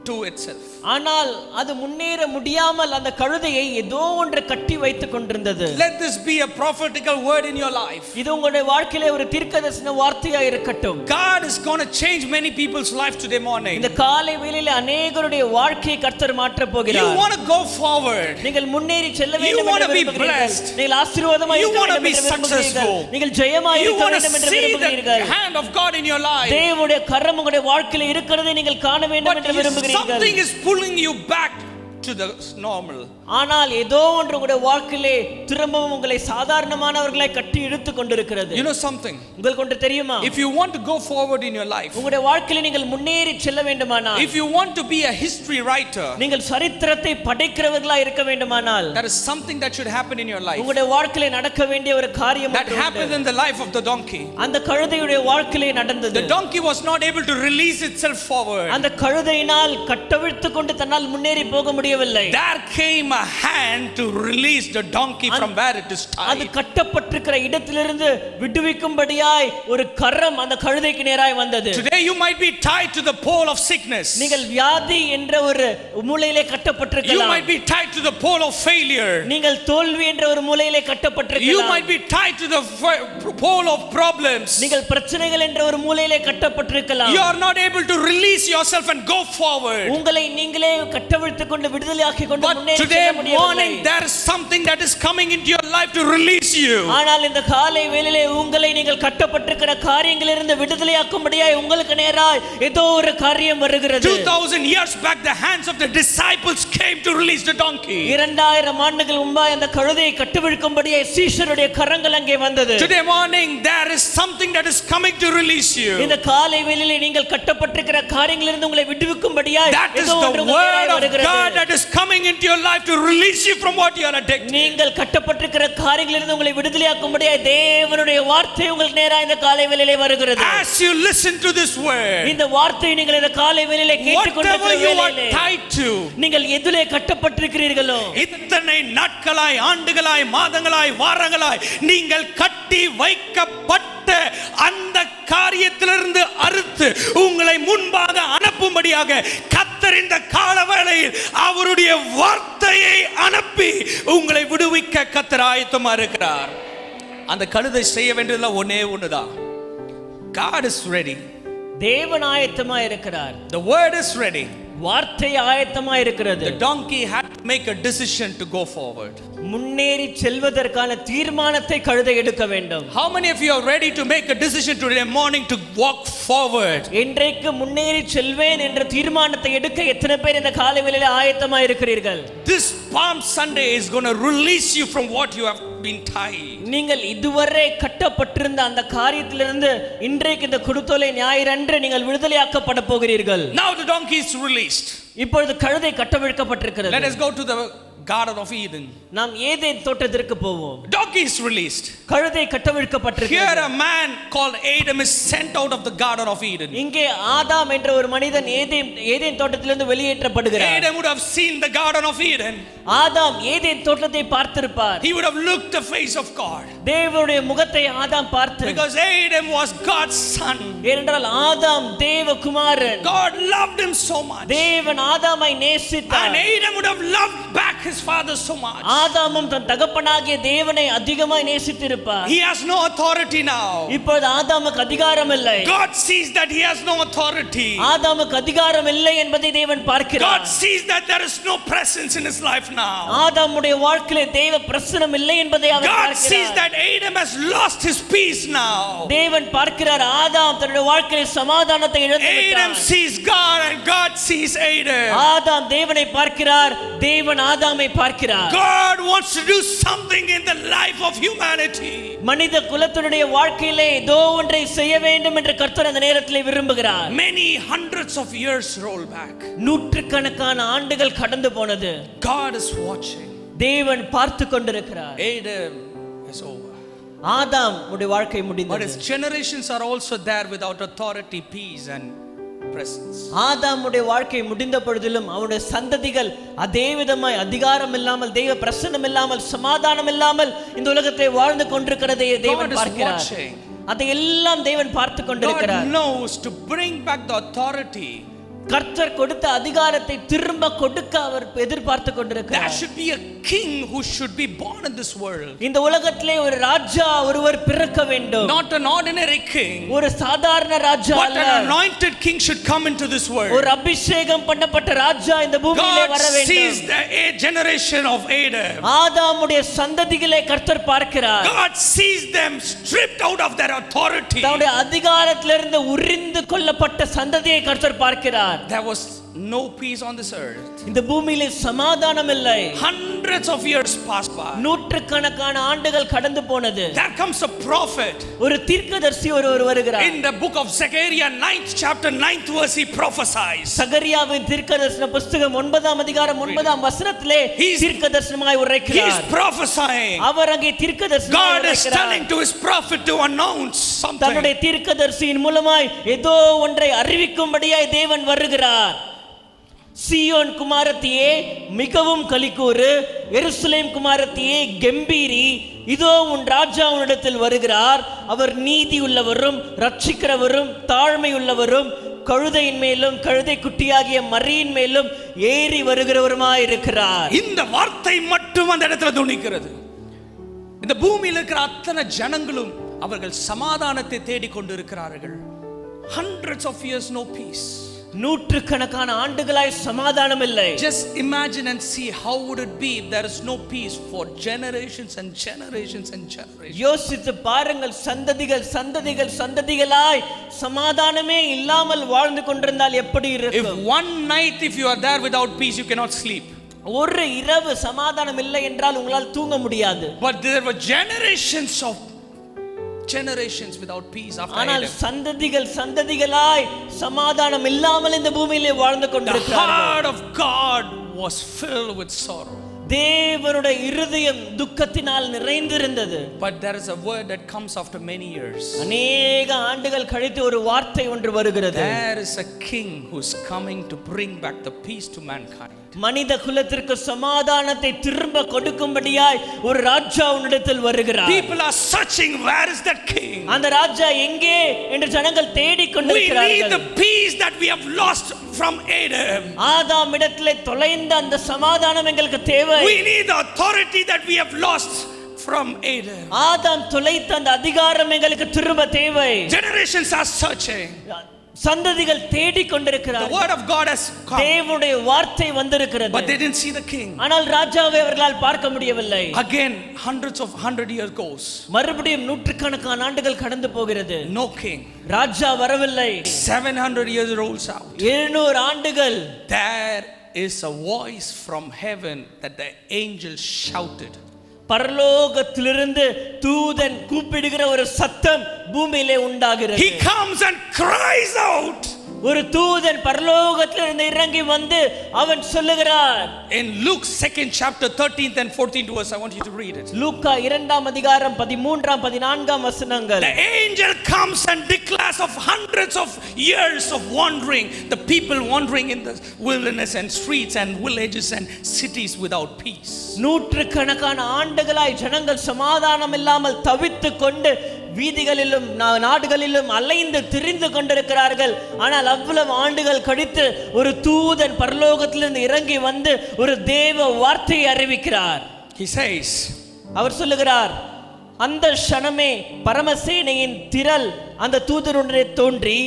to itself. ஆனால் அது முன்னேற முடியாமல் அந்த கழுதையை ஏதோ ஒன்று கட்டி வைத்துக் கொண்டிருந்தது. Let this be a prophetical word in your life. இது உங்களுடைய வாழ்க்கையிலே ஒரு தீர்க்கதரிசன வார்த்தையா இருக்கட்டும். God is going to change many people's life today morning. இந்த காலை வேளையிலே அநேகருடைய வாழ்க்கையை கர்த்தர் மாற்ற போகிறார். You want to go forward. நீங்கள் முன்னேறி செல்ல வேண்டும் You want என்று to be விரும்புகிறீர்கள். blessed. நீங்கள் ஆசீர்வாதமாய் You இருக்க want to வேண்டும் be என்று விரும்புகிறீர்கள். successful. நீங்கள் ஜெயமாய் You இருக்க want வேண்டும் to என்று see விரும்புகிறீர்கள். the hand of God in your life. தேவனுடைய கரம் உங்களுடைய வாழ்க்கையிலே இருக்கிறதை நீங்கள் காண வேண்டும் But என்று விரும்புகிறீர்கள். something is pulling you back to the normal. ஆனால் ஏதோ ஒன்று உங்களுடைய வாழ்க்கையிலே திரும்பவும் உங்களை சாதாரணமானவர்களை கட்டி இழுத்து கொண்டிருக்கிறது. You know something? உங்களுக்கு ஒன்று தெரியுமா? If you want to go forward in your life, உங்களுடைய வாழ்க்கையிலே நீங்கள் முன்னேறி செல்ல வேண்டுமானால், if you want to be a history writer, நீங்கள் சரித்திரத்தை படைக்கிறவர்களாய் இருக்க வேண்டுமானால், that is something that should happen in your life. உங்களுடைய வாழ்க்கையிலே நடக்க வேண்டிய ஒரு காரியம் That happened in the life of the donkey. அந்த கழுதையுடைய வாழ்க்கையிலே நடந்தது. The donkey was not able to release itself forward. அந்த கழுதையினால் கட்டவிழ்த்து கொண்டு தன்னால் முன்னேறி போக முடியவில்லை. There came a hand to release the donkey from where it is அது tied. கட்டப்பட்டிருக்கிற இடத்திலிருந்து விடுவிக்கும்படியாய் ஒரு கரம் அந்த கழுதைக்கு நேராய் வந்தது. Today you might be tied to the pole of sickness. நீங்கள் வியாதி என்ற ஒரு மூலையிலே You கட்டப்பட்டிருக்கலாம். might be tied to the pole of failure. நீங்கள் தோல்வி என்ற ஒரு மூலையிலே You கட்டப்பட்டிருக்கலாம். might be tied to the pole of problems. நீங்கள் பிரச்சனைகள் என்ற ஒரு மூலையிலே கட்டப்பட்டிருக்கலாம். You are not able to release yourself and go forward. உங்களை நீங்களே கட்டவிழ்த்துக் கொண்டு விடுதலையாக்கி கொண்டு But முன்னேறி today செல்ல முடியவில்லை. morning there is something that is coming into your life to release you. ஆனால் இந்த காலை வேளையிலே உங்களை நீங்கள் கட்டப்பட்டிருக்கிற காரியங்களிலிருந்து விடுதலையாக்கும்படியாய் உங்களுக்கு நேராய் ஏதோ ஒரு காரியம் வருகிறது. 2000 years back the hands of the disciples came to release the donkey. 2000 ஆண்டுகள் முன்பாய் அந்த கழுதையை கட்டவிழ்க்கும்படியாய் சீஷருடைய கரங்கள் அங்கே வந்தது. Today morning there is something that is coming to release you. இந்த காலை வேளையிலே நீங்கள் கட்டப்பட்டிருக்கிற காரியங்களிலிருந்து உங்களை விடுவிக்கும்படியாய் That is ஏதோ the ஒன்று உங்கள் word நேராய் of வருகிறது. God that is coming into your life to release you from what you are addicted. நீங்கள் கட்டப்பட்டிருக்கிற காரியங்களிலிருந்து உங்களை விடுதலையாக்கும்படியாய் தேவனுடைய வார்த்தை உங்களுக்கு நேராய் இந்த காலை வேளையிலே வருகிறது. As you listen to this word, இந்த வார்த்தையை நீங்கள் இந்த காலை வேளையிலே whatever கேட்டுக்கொண்டிருக்கிற you are வேளையிலே tied to, நீங்கள் எதிலே கட்டப்பட்டிருக்கிறீர்களோ, இத்தனை நாட்களாய் ஆண்டுகளாய் மாதங்களாய் வாரங்களாய் நீங்கள் கட்டி வைக்கப்பட்ட அந்த காரியத்திலிருந்து அறுத்து உங்களை முன்பாக அனுப்பும்படியாக கர்த்தர் இந்த காலவேளையில் அவருடைய வார்த்தையை அனுப்பி உங்களை விடுவிக்க கர்த்தர் ஆயத்தமா இருக்கிறார். அந்த கழுதை செய்ய வேண்டியதெல்லாம் ஒண்ணே ஒண்ணுதான். God is ready. தேவன் ஆயத்தமா இருக்கிறார். The word is ready. வார்த்தை ஆயத்தமா இருக்கிறது. The donkey had to make a decision to go forward. முன்னேறி செல்வதற்கான தீர்மானத்தை கழுதை எடுக்க வேண்டும். How many of you are ready to make a decision today morning to walk forward? இன்றைக்கு முன்னேறி செல்வேன் என்ற தீர்மானத்தை எடுக்க எத்தனை பேர் இந்த காலை வேளையிலே ஆயத்தமா இருக்கிறீர்கள்? This Palm Sunday is going to release you from what you have been tied. நீங்கள் இதுவரை கட்டப்பட்டிருந்த அந்த காரியத்திலிருந்து இன்றைக்கு இந்த குருத்தோலை ஞாயிறன்று நீங்கள் விடுதலையாக்கப்பட போகிறீர்கள். Now the donkey is released. இப்பொழுது கழுதை கட்டவிழ்க்கப்பட்டிருக்கிறது. Let us go to the Garden of Eden. நாம் ஏதேன் தோட்டத்திற்கு போவோம். Donkey is released. கழுதை Here கட்டவிழ்க்கப்பட்டிருக்கிறது. a man called Adam is sent out of the Garden of Eden. இங்கே ஆதாம் என்ற ஒரு மனிதன் ஏதேன் தோட்டத்திலிருந்து வெளியேற்றப்படுகிறார். Adam would have seen the Garden of Eden. ஆதாம் ஏதேன் தோட்டத்தை பார்த்திருப்பார். He would have looked the face of God. தேவனுடைய முகத்தை ஆதாம் பார்த்து, Because Adam was God's son. ஏனென்றால் ஆதாம் தேவகுமாரன். God loved him so much. தேவன் ஆதாமை நேசித்தார். And Adam would have loved back his father so much. ஆதாமும் தன் தகப்பனாகிய தேவனை அதிகமாய் நேசித்திருப்பார். He has no authority now. இப்பொழுது ஆதாமுக்கு அதிகாரம் இல்லை. God sees that he has no authority. ஆதாமுக்கு அதிகாரம் இல்லை என்பதை தேவன் பார்க்கிறார். God sees that there is no presence in his life now. ஆதாமுடைய வாழ்க்கையிலே தேவ பிரசன்னம் இல்லை என்பதை அவர் God sees பார்க்கிறார். that Adam has lost his peace now. தேவன் பார்க்கிறார் ஆதாம் தன்னுடைய வாழ்க்கையிலே சமாதானத்தை இழந்து Adam விட்டார். sees God and God sees Adam. ஆதாம் தேவனை பார்க்கிறார், தேவன் ஆதாமை பார்க்கிறார். God wants to do something in the life of humanity. மனித குலத்தினுடைய வாழ்க்கையிலே ஏதோ ஒன்றை செய்ய வேண்டும் என்று கர்த்தர் அந்த நேரத்திலே விரும்புகிறார். Many hundreds of years roll back. நூற்றுக்கணக்கான ஆண்டுகள் கடந்து போனது. God is watching. தேவன் பார்த்து கொண்டிருக்கிறார். Adam is over. ஆதாம் உடைய வாழ்க்கை But முடிந்தது. his generations are also there without authority, peace and presence. ஆதாமுடைய வாழ்க்கை முடிந்த பொழுதிலும் அவனுடைய சந்ததிகள் அதே விதமாய் அதிகாரம் இல்லாமல், தெய்வ பிரசன்னம் இல்லாமல், சமாதானம் இல்லாமல் இந்த உலகத்தை வாழ்ந்து கொண்டிருக்கிறதை தேவன் பார்க்கிறார். அதையெல்லாம் தேவன் பார்த்து கொண்டிருக்கிறார். God knows to bring back the authority. கர்த்தர் கொடுத்த அதிகாரத்தை திரும்ப கொடுக்க அவர் எதிர்பார்த்து கொண்டிருக்கிறார். There should be a king who should be born in this world. இந்த உலகத்திலே ஒரு ராஜா ஒருவர் பிறக்க வேண்டும். Not an ordinary king. ஒரு சாதாரண ராஜா அல்ல. But an anointed king should come into this world. ஒரு அபிஷேகம் பண்ணப்பட்ட ராஜா இந்த பூமியிலே வர வேண்டும். God sees the generation of Adam. ஆதாமுடைய சந்ததிகளை கர்த்தர் பார்க்கிறார். God sees them stripped out of their authority. தன்னுடைய அதிகாரத்திலிருந்து உரிந்து கொள்ளப்பட்ட சந்ததியை கர்த்தர் பார்க்கிறார். There was no peace on this earth. இந்த பூமியிலே சமாதானம் இல்லை. Hundreds of years passed by. நூற்றுக்கணக்கான ஆண்டுகள் கடந்து போனது. There comes a prophet. ஒரு தீர்க்கதரிசி ஒருவர் வருகிறார். In the book of Zechariah 9th chapter 9th verse he prophesies. சகரியாவின் தீர்க்கதரிசன புத்தகம் 9ஆம் அதிகாரம் 9ஆம் வசனத்திலே தீர்க்கதரிசனமாய் உரைக்கிறார். He is prophesying. அவர் அங்கே தீர்க்கதரிசனமாய் God is உரைக்கிறார். telling to his prophet to announce something. தன்னுடைய தீர்க்கதரிசியின் மூலமாய் ஏதோ ஒன்றை அறிவிக்கும்படியாய் தேவன் வருகிறார். சீயோன் குமாரத்தியே மிகவும் களிக்கூறு, எருசலேம் குமாரத்தியே கம்பீரி, இதோ உன் ராஜா உன்னிடத்தில் வருகிறார். அவர் நீதி உள்ளவரும் ரட்சிக்கிறவரும் தாழ்மை உள்ளவரும் கழுதையின் மேலும் கழுதை குட்டியாகிய மரியின் மேலும் ஏறி வருகிறவருமாய் இருக்கிறார். இந்த வார்த்தை மட்டும் அந்த இடத்துல துணிக்கிறது. இந்த பூமியில் இருக்கிற அத்தனை ஜனங்களும் அவர்கள் சமாதானத்தை தேடிக் கொண்டிருக்கிறார்கள். Hundreds of years no peace. நூற்றுக்கணக்கான ஆண்டுகளாய் சமாதானம் இல்லை. Just imagine and see how would it be if there is no peace for generations and generations and generations. யோசித்து பாருங்கள், சந்ததிகள் சந்ததிகள் சந்ததிகளாய் சமாதானமே இல்லாமல் வாழ்ந்து கொண்டிருந்தால் எப்படி இருக்கும்? If one night if you are there without peace you cannot sleep. ஒரு இரவு சமாதானம் இல்லை என்றால் உங்களால் தூங்க முடியாது. But there were generations without peace after ஆனால் Adam. சந்ததிகள் சந்ததிகளாய் சமாதானம் இல்லாமல் இந்த பூமியிலே வாழ்ந்து கொண்டிருக்கிறார்கள். The heart of God was filled with sorrow. தேவனுடைய இருதயம் துக்கத்தினால் நிறைந்திருந்தது. But there is a word that comes after many years. அநேக ஆண்டுகள் கழித்து ஒரு வார்த்தை ஒன்று வருகிறது. There is a king who is coming to bring back the peace to mankind. மனித குலத்திற்கு சமாதானத்தை திரும்ப கொடுக்கும்படியாய் ஒரு ராஜா உன்னிடத்தில் வருகிறார். People are searching, where is that king? அந்த ராஜா எங்கே என்று ஜனங்கள் தேடிக் We கொண்டிருக்கிறார்கள். need the peace that we have lost from Adam. ஆதாம் இடத்திலே தொலைந்த அந்த சமாதானம் எங்களுக்கு தேவை. We need the authority that we have lost from Adam. ஆதாம் தொலைத்த அந்த அதிகாரம் எங்களுக்கு திரும்ப தேவை. Generations are searching. சந்ததிகள் தேடிக் The கொண்டிருக்கிறார்கள். word of God has come, தேவனுடைய வார்த்தை வந்திருக்கிறது. but they didn't see the king. ஆனால் ராஜாவை அவர்களால் பார்க்க முடியவில்லை. Again, hundreds of 100 years goes. மறுபடியும் நூற்றுக்கணக்கான ஆண்டுகள் கடந்து போகிறது. No king. ராஜா வரவில்லை. 700 years rolls out. 700 ஆண்டுகள். There is a voice from heaven that the angel shouted. பரலோகத்திலிருந்து தூதன் கூப்பிடுகிற ஒரு சத்தம் பூமியிலே உண்டாகிறது. He comes and cries out. ஒரு தூதன் பரலோகத்திலிருந்து இறங்கி வந்து அவன் சொல்லுகிறார். In Luke 2nd chapter 13th and 14th verse, I want you to read it. லூக்கா 2ஆம் அதிகாரம் 13ஆம் 14ஆம் வசனங்கள். The angel comes and declares of hundreds of years of wandering, the people wandering in the wilderness and streets and villages and cities without peace. நூற்றுக்கணக்கான ஆண்டுகளாய் ஜனங்கள் சமாதானம் இல்லாமல் தவித்துக் கொண்டு வீதிகளிலும் நாடுகளிலும் அலைந்து திரிந்து கொண்டிருக்கிறார்கள். ஆனால் அவ்வளவு ஆண்டுகள் கழித்து ஒரு தூதன் பரலோகத்திலிருந்து இறங்கி வந்து ஒரு தேவ வார்த்தையை அறிவிக்கிறார். He says, அவர் சொல்லுகிறார், அந்த க்ஷணமே பரமசேனையின் திரள் அந்த தூதனுடைய தோன்றி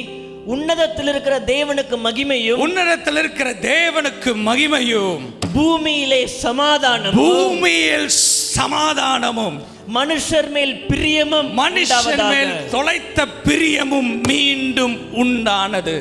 உன்னதத்தில் இருக்கிற தேவனுக்கு மகிமையும், உன்னதத்தில் இருக்கிற தேவனுக்கு மகிமையும், பூமியிலே சமாதானம், பூமியில் சமாதானமும், மனுஷர் மேல் பிரியமும், மனுஷர் மேல் தொலைத்த பிரியமும் மீண்டும் உண்டானது.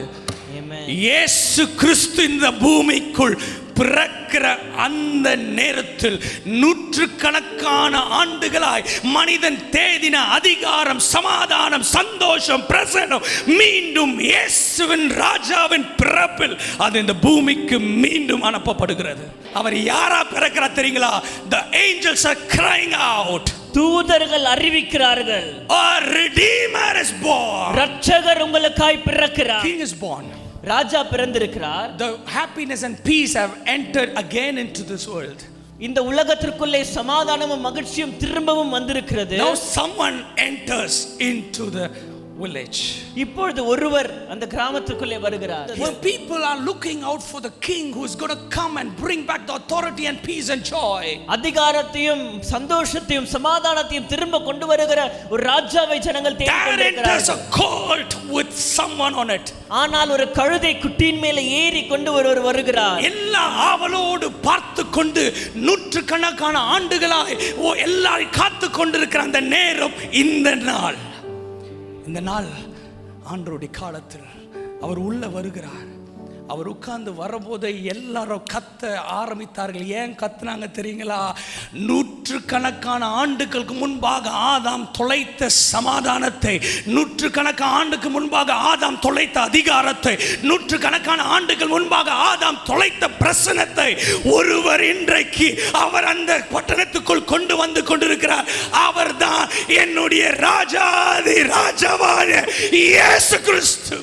இயேசு கிறிஸ்து இந்த பூமிக்குள் பிறக்கிற அந்த நேரத்தில் நூற்றுக்கணக்கான ஆண்டுகளாய் மனிதன் தேடின அதிகாரம், சமாதானம், சந்தோஷம், பிரசன்னம் மீண்டும் இயேசுவின் ராஜாவின் பிறப்பில் அது இந்த பூமிக்கு மீண்டும் அனுப்பப்படுகிறது. அவர் யாரா பிறக்கிறார் தெரியுங்களா? The angels are crying out. தூதர்கள் அறிவிக்கிறார்கள், a redeemer is born. இரட்சகர் உங்களுக்காய் பிறக்கிறார். King is born. ராஜா பிறந்திருக்கிறார். The happiness and peace have entered again into this world. இந்த உலகத்திற்குள்ளே சமாதானமும் மகிழ்ச்சியும் திரும்பவும் வந்திருக்கிறது. Now someone enters into the village. இப்பொழுது ஒருவர் அந்த கிராமத்துக்குள்ளே வருகிறார். When people are looking out for the king who is going to come and bring back the authority and peace and joy. அதிகாரத்தையும் சந்தோஷத்தையும் சமாதானத்தையும் திரும்ப கொண்டு வருகிற ஒரு ராஜாவை ஜனங்கள் தேடிக்கொண்டிருக்கிறார்கள். There enters a colt with someone on it. ஆனால் ஒரு கழுதை குட்டியின் மேலே ஏறி கொண்டு ஒருவர் வருகிறார். எல்லா ஆவலோடு பார்த்து கொண்டு நூற்றுக்கணக்கான ஆண்டுகளாய் எல்லாரும் காத்து கொண்டிருக்கிற அந்த நேரம் இந்த நாள். இந்த நாள் ஆண்டவருடைய காலத்தில் அவர் உள்ள வருகிறார். அவர் உட்கார்ந்து வரபோது எல்லாரும் கத்த ஆரம்பித்தார்கள். ஏன் கத்துனாங்க தெரியுங்களா? நூற்றுக்கணக்கான ஆண்டுகளுக்கு முன்பாக ஆதாம் தொலைத்த சமாதானத்தை, நூற்றுக்கணக்கான ஆண்டுக்கு முன்பாக ஆதாம் தொலைத்த அதிகாரத்தை, நூற்றுக்கணக்கான ஆண்டுகள் முன்பாக ஆதாம் தொலைத்த பிரசனத்தை ஒருவர் இன்றைக்கு அவர் அந்த பட்டணத்துக்குள் கொண்டு வந்து கொண்டிருக்கிறார். அவர்தான் என்னுடைய ராஜாதி ராஜாவான இயேசு கிறிஸ்து.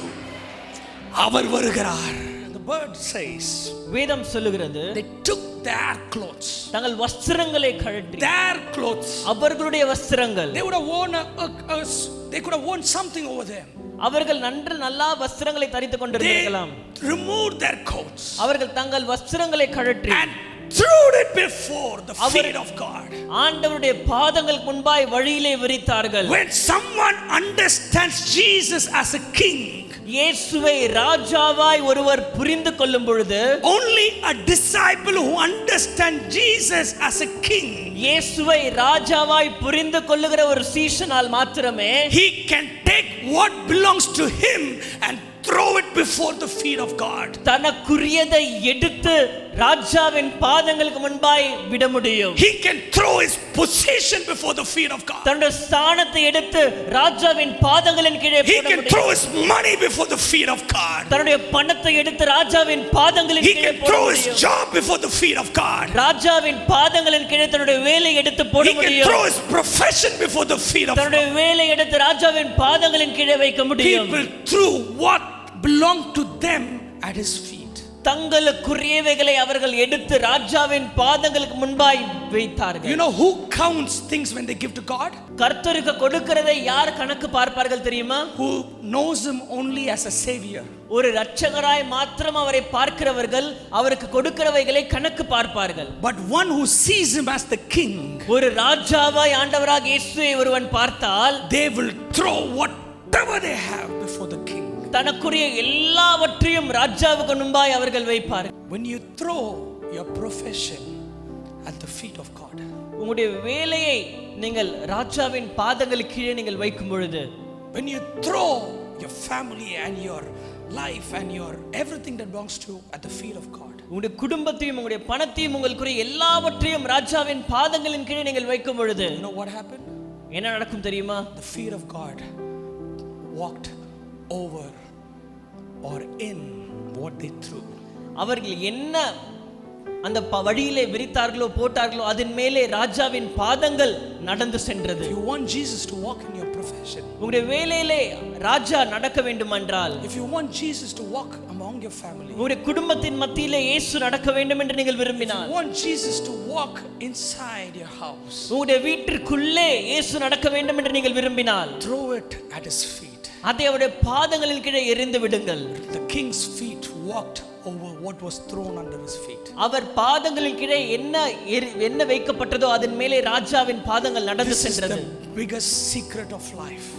அவர் வருகிறார். Word says, வேதம் சொல்லுகிறது, they took their clothes, தங்கள் வஸ்திரங்களை கழற்றி, their clothes, அவர்களுடைய வஸ்திரங்கள், they would have worn they could have worn something over them. அவர்கள் நல்ல வஸ்திரங்களை தரித்துக் கொண்டிருக்கலாம். They removed their coats, அவர்கள் தங்கள் வஸ்திரங்களை கழற்றி and threw it before the feet of God. ஆண்டவருடைய பாதங்களுக்கு முன்பாய் வழியிலே விரித்தார்கள். When someone understands Jesus as a king, இயேசுவை ராஜாவாய் ஒருவர் புரிந்து கொள்ளும் பொழுது, only a disciple who understands Jesus as a king, இயேசுவை ராஜாவாய் புரிந்து கொள்ளுகிற ஒரு சீஷனால் மாத்திரமே he can take what belongs to him and throw it before the feet of God. தனக்குரியதை எடுத்து ராஜாவின் பாதங்களுக்கு முன்பாய் விட முடியும். He can throw his position before the feet of God. தன்னுடைய ஸ்தானத்தை எடுத்து ராஜாவின் பாதங்களின் கீழே போட முடியும். He can throw his money before the feet of God. தன்னுடைய பணத்தை எடுத்து ராஜாவின் பாதங்களின் கீழே போட முடியும். He can throw his job before the feet of God. ராஜாவின் பாதங்களின் கீழே தன்னுடைய வேலையை எடுத்து போட முடியும். He can throw his profession before the feet of God. தன்னுடைய வேலையை எடுத்து ராஜாவின் பாதங்களின் கீழே வைக்க முடியும். People threw what belonged to them at his feet. தங்களுக்குரியவைகளை அவர்கள் எடுத்து ராஜாவின் பாதங்களுக்கு முன்பாய் வைத்தார்கள். You know who counts things when they give to God? கர்த்தருக்கு கொடுக்கிறதை யார் கணக்கு பார்ப்பார்கள் தெரியுமா? Who knows him only as a savior. ஒரு இரட்சகராய் மாத்திரம் அவரை பார்க்கிறவர்கள் அவருக்கு கொடுக்கிறவைகளை கணக்கு பார்ப்பார்கள். But one who sees him as the king, ஒரு ராஜாவாய் ஆண்டவராக இயேசுவை ஒருவன் பார்த்தால், they will throw whatever they have before the king. தனக்குரிய எல்லாவற்றையும் ராஜாவுக்கு முன்பாய் அவர்கள் வைப்பார்கள். When you throw your profession at the feet of God, உங்களுடைய வேலையை நீங்கள் ராஜாவின் பாதங்களுக்கு கீழே நீங்கள் வைக்கும் பொழுது, when you throw your family and your life and your everything that belongs to at the feet of God, உங்களுடைய குடும்பத்தையும் உங்களுடைய பணத்தையும் உங்களுக்குரிய எல்லாவற்றையும் ராஜாவின் பாதங்களின் கீழே நீங்கள் வைக்கும் பொழுது, you know what happened? என்ன நடக்கும் தெரியுமா? The feet of God walked over or in what they threw. அவர்கள் என்ன அந்த வழியிலே விரித்தார்களோ போட்டார்களோ அதன் மேலே ராஜாவின் பாதங்கள் நடந்து சென்றது. If you want Jesus to walk in your profession, உங்களுடைய வேலையிலே ராஜா நடக்க வேண்டுமென்றால், if you want Jesus to walk among your family, உங்களுடைய குடும்பத்தின் மத்தியிலே இயேசு நடக்க வேண்டும் என்று நீங்கள் விரும்பினால், if you want Jesus to walk inside your house, உங்களுடைய வீட்டிற்குள்ளே இயேசு நடக்க வேண்டும் என்று நீங்கள் விரும்பினால், throw it at his feet. அதை அவருடைய பாதங்களின் கீழே எறிந்து விடுங்கள். The king's feet walked over what was thrown under his feet. அவர் பாதங்களின் கீழே என்ன வைக்கப்பட்டதோ அதன் மேலே ராஜாவின் பாதங்கள் நடந்து சென்றது. This is the biggest secret of life.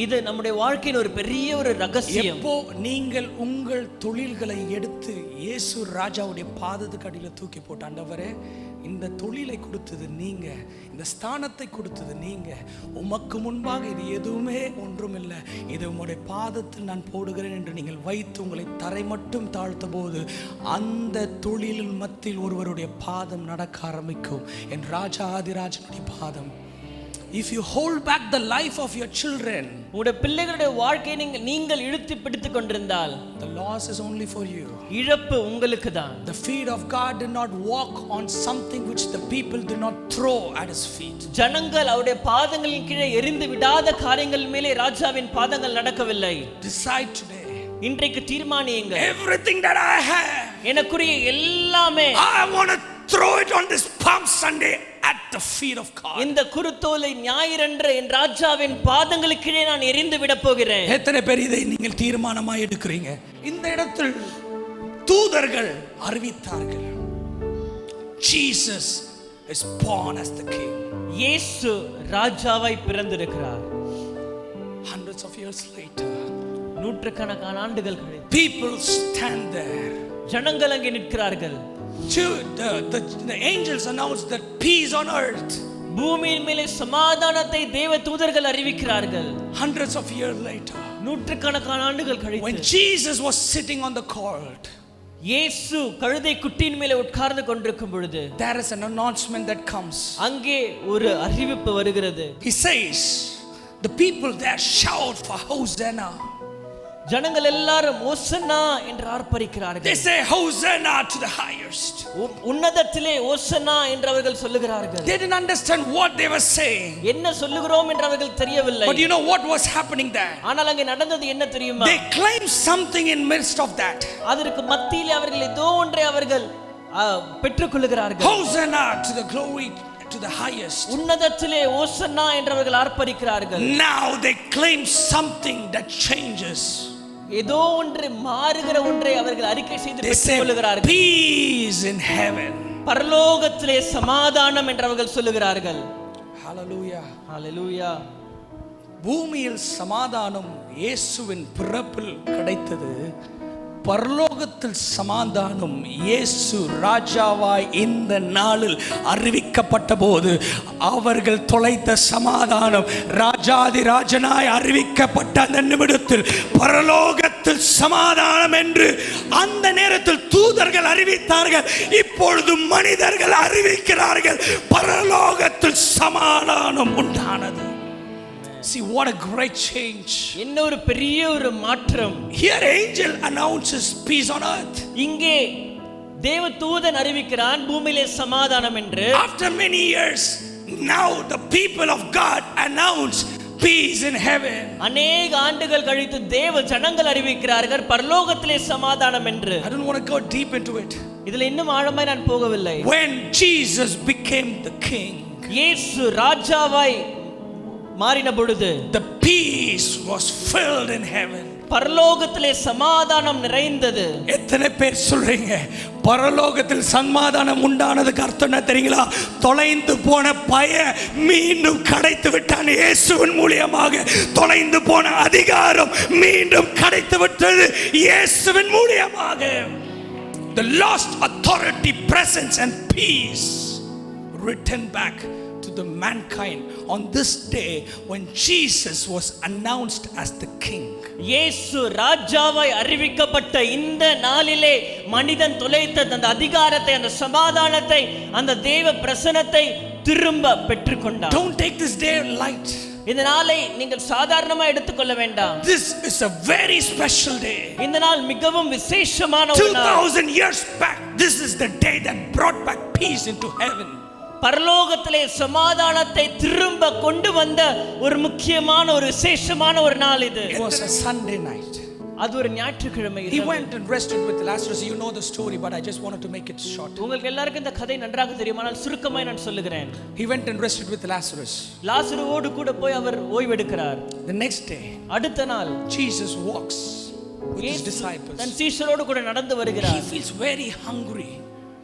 இது நம்முடைய வாழ்க்கையின் ஒரு பெரிய ஒரு ரகசியம். எப்போ நீங்கள் உங்கள் தொழில்களை எடுத்து இயேசு ராஜாவுடைய பாதத்துக்கு அடியில தூக்கி போட்டு, ஆண்டவரே இந்த தொழிலை கொடுத்தது நீங்க, இந்த ஸ்தானத்தை கொடுத்தது நீங்க, உமக்கு முன்பாக இது எதுவுமே ஒன்றுமில்லை, இது உம்முடைய பாதத்தில் நான் போடுகிறேன் என்று நீங்கள் வைத்து உங்களை தரை மட்டும் தாழ்த்த போது அந்த தொழிலின் மத்தியில் ஒருவருடைய பாதம் நடக்க ஆரம்பிக்கும். என் ராஜாதிராஜனுடைய பாதம். If you hold back the life of your children, உங்களுடைய பிள்ளைகளுடைய வாழ்க்கையை நீங்கள் இழுத்து பிடித்துக் கொண்டிருந்தால், the loss is only for you. இழப்பு உங்களுக்கு தான். The feet of God did not walk on something which the people did not throw at his feet. ஜனங்கள் அவருடைய பாதங்களின் கீழே எறிந்து விடாத காரியங்கள் மேலே ராஜாவின் பாதங்கள் நடக்கவில்லை. Decide today. இன்றைக்கு தீர்மானியுங்கள். Everything that I have, எனக்குரிய எல்லாமே I want to throw it on this Palm Sunday at the feet of God. இந்த குருத்தோலை ஞாயிறன்று என் ராஜாவின் பாதங்களுக்கு கீழே நான் எறிந்து விட போகிறேன். எத்தனை பேர் இதை நீங்கள் தீர்மானமாய் எடுக்கிறீங்க? இந்த இடத்தில் தூதர்கள் அறிவித்தார்கள், Jesus is born as the king. இயேசு ராஜாவாய் பிறந்திருக்கிறார். Hundreds of years later, நூற்றுக்கணக்கான ஆண்டுகள் கழித்து people stand there. ஜனங்கள் அங்கே நிற்கிறார்கள். The angels announced that peace on earth. பூமியின் மேலே சமாதானத்தை தேவ தூதர்கள் அறிவிக்கிறார்கள். Hundreds of years later, நூற்றுக்கணக்கான ஆண்டுகள் when கழித்து Jesus was sitting on the colt, இயேசு கழுதை குட்டியின் மேலே உட்கார்ந்து கொண்டிருக்கும் பொழுது there is an announcement that comes. அங்கே ஒரு அறிவிப்பு வருகிறது. He says, the people there shout for Hosanna. ஜனங்கள் எல்லாரும் ஓசன்னா என்று ஆர்ப்பரிக்கிறார்கள். They say Hosanna to the highest. உன்னதத்திலே ஓசன்னா என்று அவர்கள் சொல்லுகிறார்கள். They didn't understand what they were saying. என்ன சொல்லுகிறோம் என்று அவர்கள் தெரியவில்லை. But you know what was happening there? ஆனால் அங்கே நடந்தது என்ன தெரியுமா? They claimed something in midst of that. அதற்கு மத்தியிலே அவர்கள் ஏதோ ஒன்றை அவர்கள் பெற்றுக்கொள்கிறார்கள். Hosanna to the glory to the highest. உன்னதத்திலே ஓசன்னா என்று அவர்கள் ஆர்ப்பரிக்கிறார்கள். Now they claim something that changes. ஏதோ ஒன்று மாறுகிற ஒன்றை அவர்கள் அறிக்கை செய்து They say பெற்றுக்கொள்கிறார்கள். peace in heaven. பரலோகத்திலே சமாதானம் என்று அவர்கள் சொல்லுகிறார்கள். Hallelujah. ஹalleluya. பூமியில் சமாதானம் இயேசுவின் பிறப்பில் கிடைத்தது. பரலோகத்தில் சமாதானம் இயேசு ராஜாவாய் இந்த நாளில் அறிவிக்கப்பட்ட போது அவர்கள் தொலைத்த சமாதானம் ராஜாதி ராஜனாய் அறிவிக்கப்பட்ட அந்த நிமிடத்தில் பரலோகத்தில் சமாதானம் என்று அந்த நேரத்தில் தூதர்கள் அறிவித்தார்கள். இப்பொழுது மனிதர்கள் அறிவிக்கிறார்கள், பரலோகத்தில் சமாதானம் உண்டானது. See what a great change. இன்னொரு பெரிய ஒரு மாற்றம். Here angel announces peace on earth. இங்கே தேவதூதன் அறிவிக்கிறான் பூமியிலே சமாதானம் என்று. After many years, now the people of God announce peace in heaven. அநேக ஆண்டுகள் கழித்து தேவ ஜனங்கள் அறிவிக்கிறார்கள் பரலோகத்திலே சமாதானம் என்று. I don't want to go deep into it. இதில் இன்னும் ஆழமாய் நான் போகவில்லை. When Jesus became the king, இயேசு ராஜாவாய் மாறின பொழுது the peace was filled in heaven. பரலோகத்திலே சமாதானம் நிறைந்தது. எத்தனை பேர் சொல்றீங்க பரலோகத்தில் சமாதானம் உண்டானதுக்கு அர்த்தம் என்ன தெரியுங்களா? தொலைந்து போன பய மீண்டும் கிடைத்து விட்டான் இயேசுவின் மூலமாக. தொலைந்து போன அதிகாரம் மீண்டும் கிடைத்து விட்டது இயேசுவின் மூலமாக. The lost authority, presence and peace returned back to the mankind on this day when Jesus was announced as the king. இயேசு ராஜாவாய் அறிவிக்கப்பட்ட இந்த நாளிலே மனிதன் தொலைத்த அந்த அதிகாரத்தை, அந்த சமாதானத்தை, அந்த தேவ பிரசன்னத்தை திரும்ப பெற்றுக்கொண்டான். Don't take this day light. இந்த நாளை நீங்கள் சாதாரணமாக எடுத்துக்கொள்ள வேண்டாம். This is a very special day. இந்த நாள் மிகவும் விசேஷமான ஒரு நாள். 2000 years back, this is the day that brought back peace into heaven. பரலோகத்திலே சமாதானத்தை திரும்ப கொண்டு வந்த ஒரு முக்கியமான ஒரு விசேஷமான ஒரு நாள் இது. It was a Sunday night. அது ஒரு ஞாயிற்றுக்கிழமை. He went and rested with Lazarus. You know the story, but I just wanted to make it short. உங்களுக்கு எல்லாருக்கும் இந்த கதை நன்றாக தெரியுமானால் சுருக்கமாய் நான் சொல்லுகிறேன். He went and rested with Lazarus. லாசருவோடு கூட போய் அவர் ஓய்வெடுக்கிறார். The next day, அடுத்த நாள் Jesus walks with his disciples. தன் சீஷரோடு கூட நடந்து வருகிறார். He feels very hungry.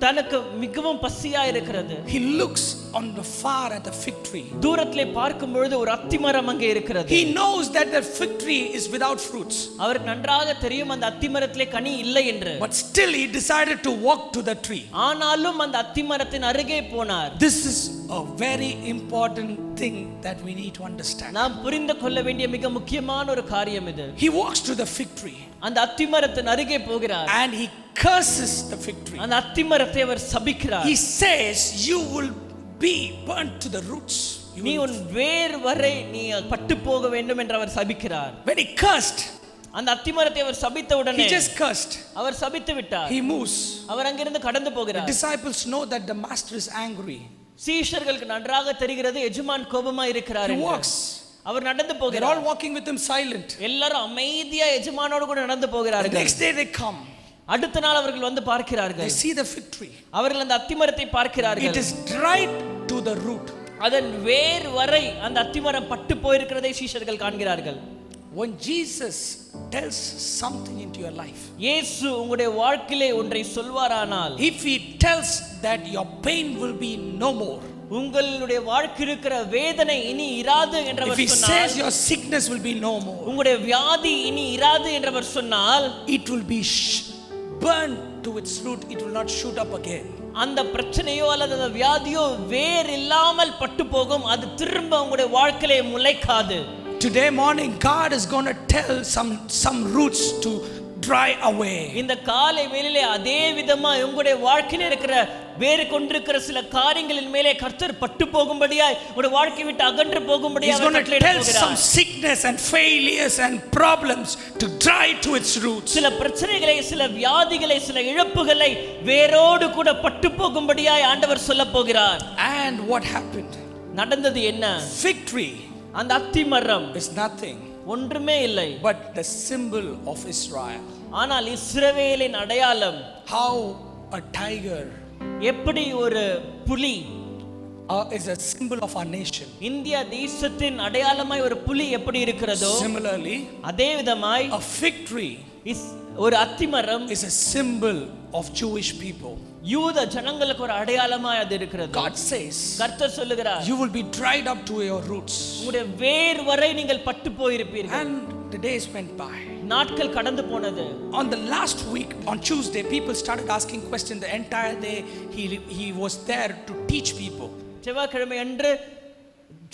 தனக்கு மிகவும் பசியா இருக்கிறது. He looks on the far at the fig tree. தூரத்திலே பார்க்கும் பொழுது ஒரு அத்திமரம் அங்கே இருக்கிறது. He knows that the fig tree is without fruits. அவருக்கு நன்றாக தெரியும் அந்த அத்திமரத்திலே கனி இல்லை என்று. But still he decided to walk to the tree. ஆனாலும் அந்த அத்திமரத்தின் அருகே போனார். This is a very important thing that we need to understand. நாம் புரிந்து கொள்ள வேண்டிய மிக முக்கியமான ஒரு காரியம் இது. He walks to the fig tree. அந்த அத்திமரத்தின் அருகே போகிறார். And he curses the fig tree. அந்த அத்திமரத்தை அவர் சபிக்கிறார். He says you will be burnt to the roots. நீ உன் வேர் வரை நீ பட்டு போக வேண்டும் என்று அவர் சபிக்கிறார். When he cursed, அந்த அத்திமரத்தை அவர் சபித்த உடனே he just cursed. அவர் சபித்து விட்டார். He moves. அவர் அங்கிருந்து கடந்து The போகிறார். disciples know that the master is angry. சீஷர்களுக்கு நன்றாக தெரிகிறது எஜமான் கோபமா இருக்கிறார் He என்று. walks அவர் நடந்து They're போகிறார். all walking with him silent. எல்லாரும் அமைதியா எஜமானோடு கூட நடந்து The போகிறார்கள். next day they come. அடுத்த நாள் அவர்கள் வந்து பார்க்கிறார்கள். They see the fig tree. அவர்கள் அந்த அத்திமரத்தை பார்க்கிறார்கள். It is dried to the root. அதன் வேர் வரை அந்த அத்திமரம் பட்டு போயிருக்கிறதை சீஷர்கள் காண்கிறார்கள். When Jesus tells something into your life, இயேசு உங்களுடைய வாழ்க்கையிலே ஒன்றை சொல்வாரானால், if he tells that your pain will be no more, உங்களுடைய வாழ்க்கை இருக்கிற வேதனை இனி இராது if என்றவர் he சொன்னால், says your sickness will be no more, உங்களுடைய வியாதி இனி இராது என்றவர் சொன்னால், it will be burned to its root, it will not shoot up again. அந்த பிரச்சனையோ அல்லது அந்த வியாதியோ வேர் இல்லாமல் பட்டு போகும், அது திரும்ப உங்களுடைய வாழ்க்கையிலே முளைக்காது. Today morning God is going to tell some roots to dry away. இந்த காலை வேளையிலே அதே விதமா உங்களுடைய வாழ்க்கையில இருக்கிற வேறு கொண்டிருக்கிற சில காரியங்களின் மேலே கர்த்தர் பட்டு போகும்படியாய் உங்களுடைய வாழ்க்கை விட்டு அகன்று போகும்படியாய் He's going to tell some sickness and failures and problems to dry to its roots. சில பிரச்சனைகளை, சில வியாதிகளை, சில இழப்புகளை வேரோடு கூட பட்டு போகும்படியாய் ஆண்டவர் சொல்ல போகிறார். And what happened? நடந்தது என்ன? Fig tree அந்த அத்திமரம் is nothing ஒன்றுமே இல்லை, but the symbol of Israel. ஆனால் இஸ்ரவேலின் அடையாளம். How a tiger எப்படி ஒரு புலி is a symbol of our nation. இந்திய தேசத்தின் அடையாளமாய் ஒரு புலி எப்படி இருக்கிறதோ, Similarly, அதே விதமாய் a fig tree ஒரு அத்திமரம் is a symbol of Jewish people. யூத ஜனங்களுக்கு ஒரு அடையாளமாய் அது இருக்கிறது. God says, கர்த்தர் சொல்லுகிறார், you will be dried up to your roots. உங்களுடைய வேர் வரை நீங்கள் பட்டு போயிருப்பீர்கள். And the days went by. நாட்கள் கடந்து போனது. On the last week, on Tuesday, people started asking questions. The entire day he was there to teach people. செவ்வாய்க்கிழமை அன்று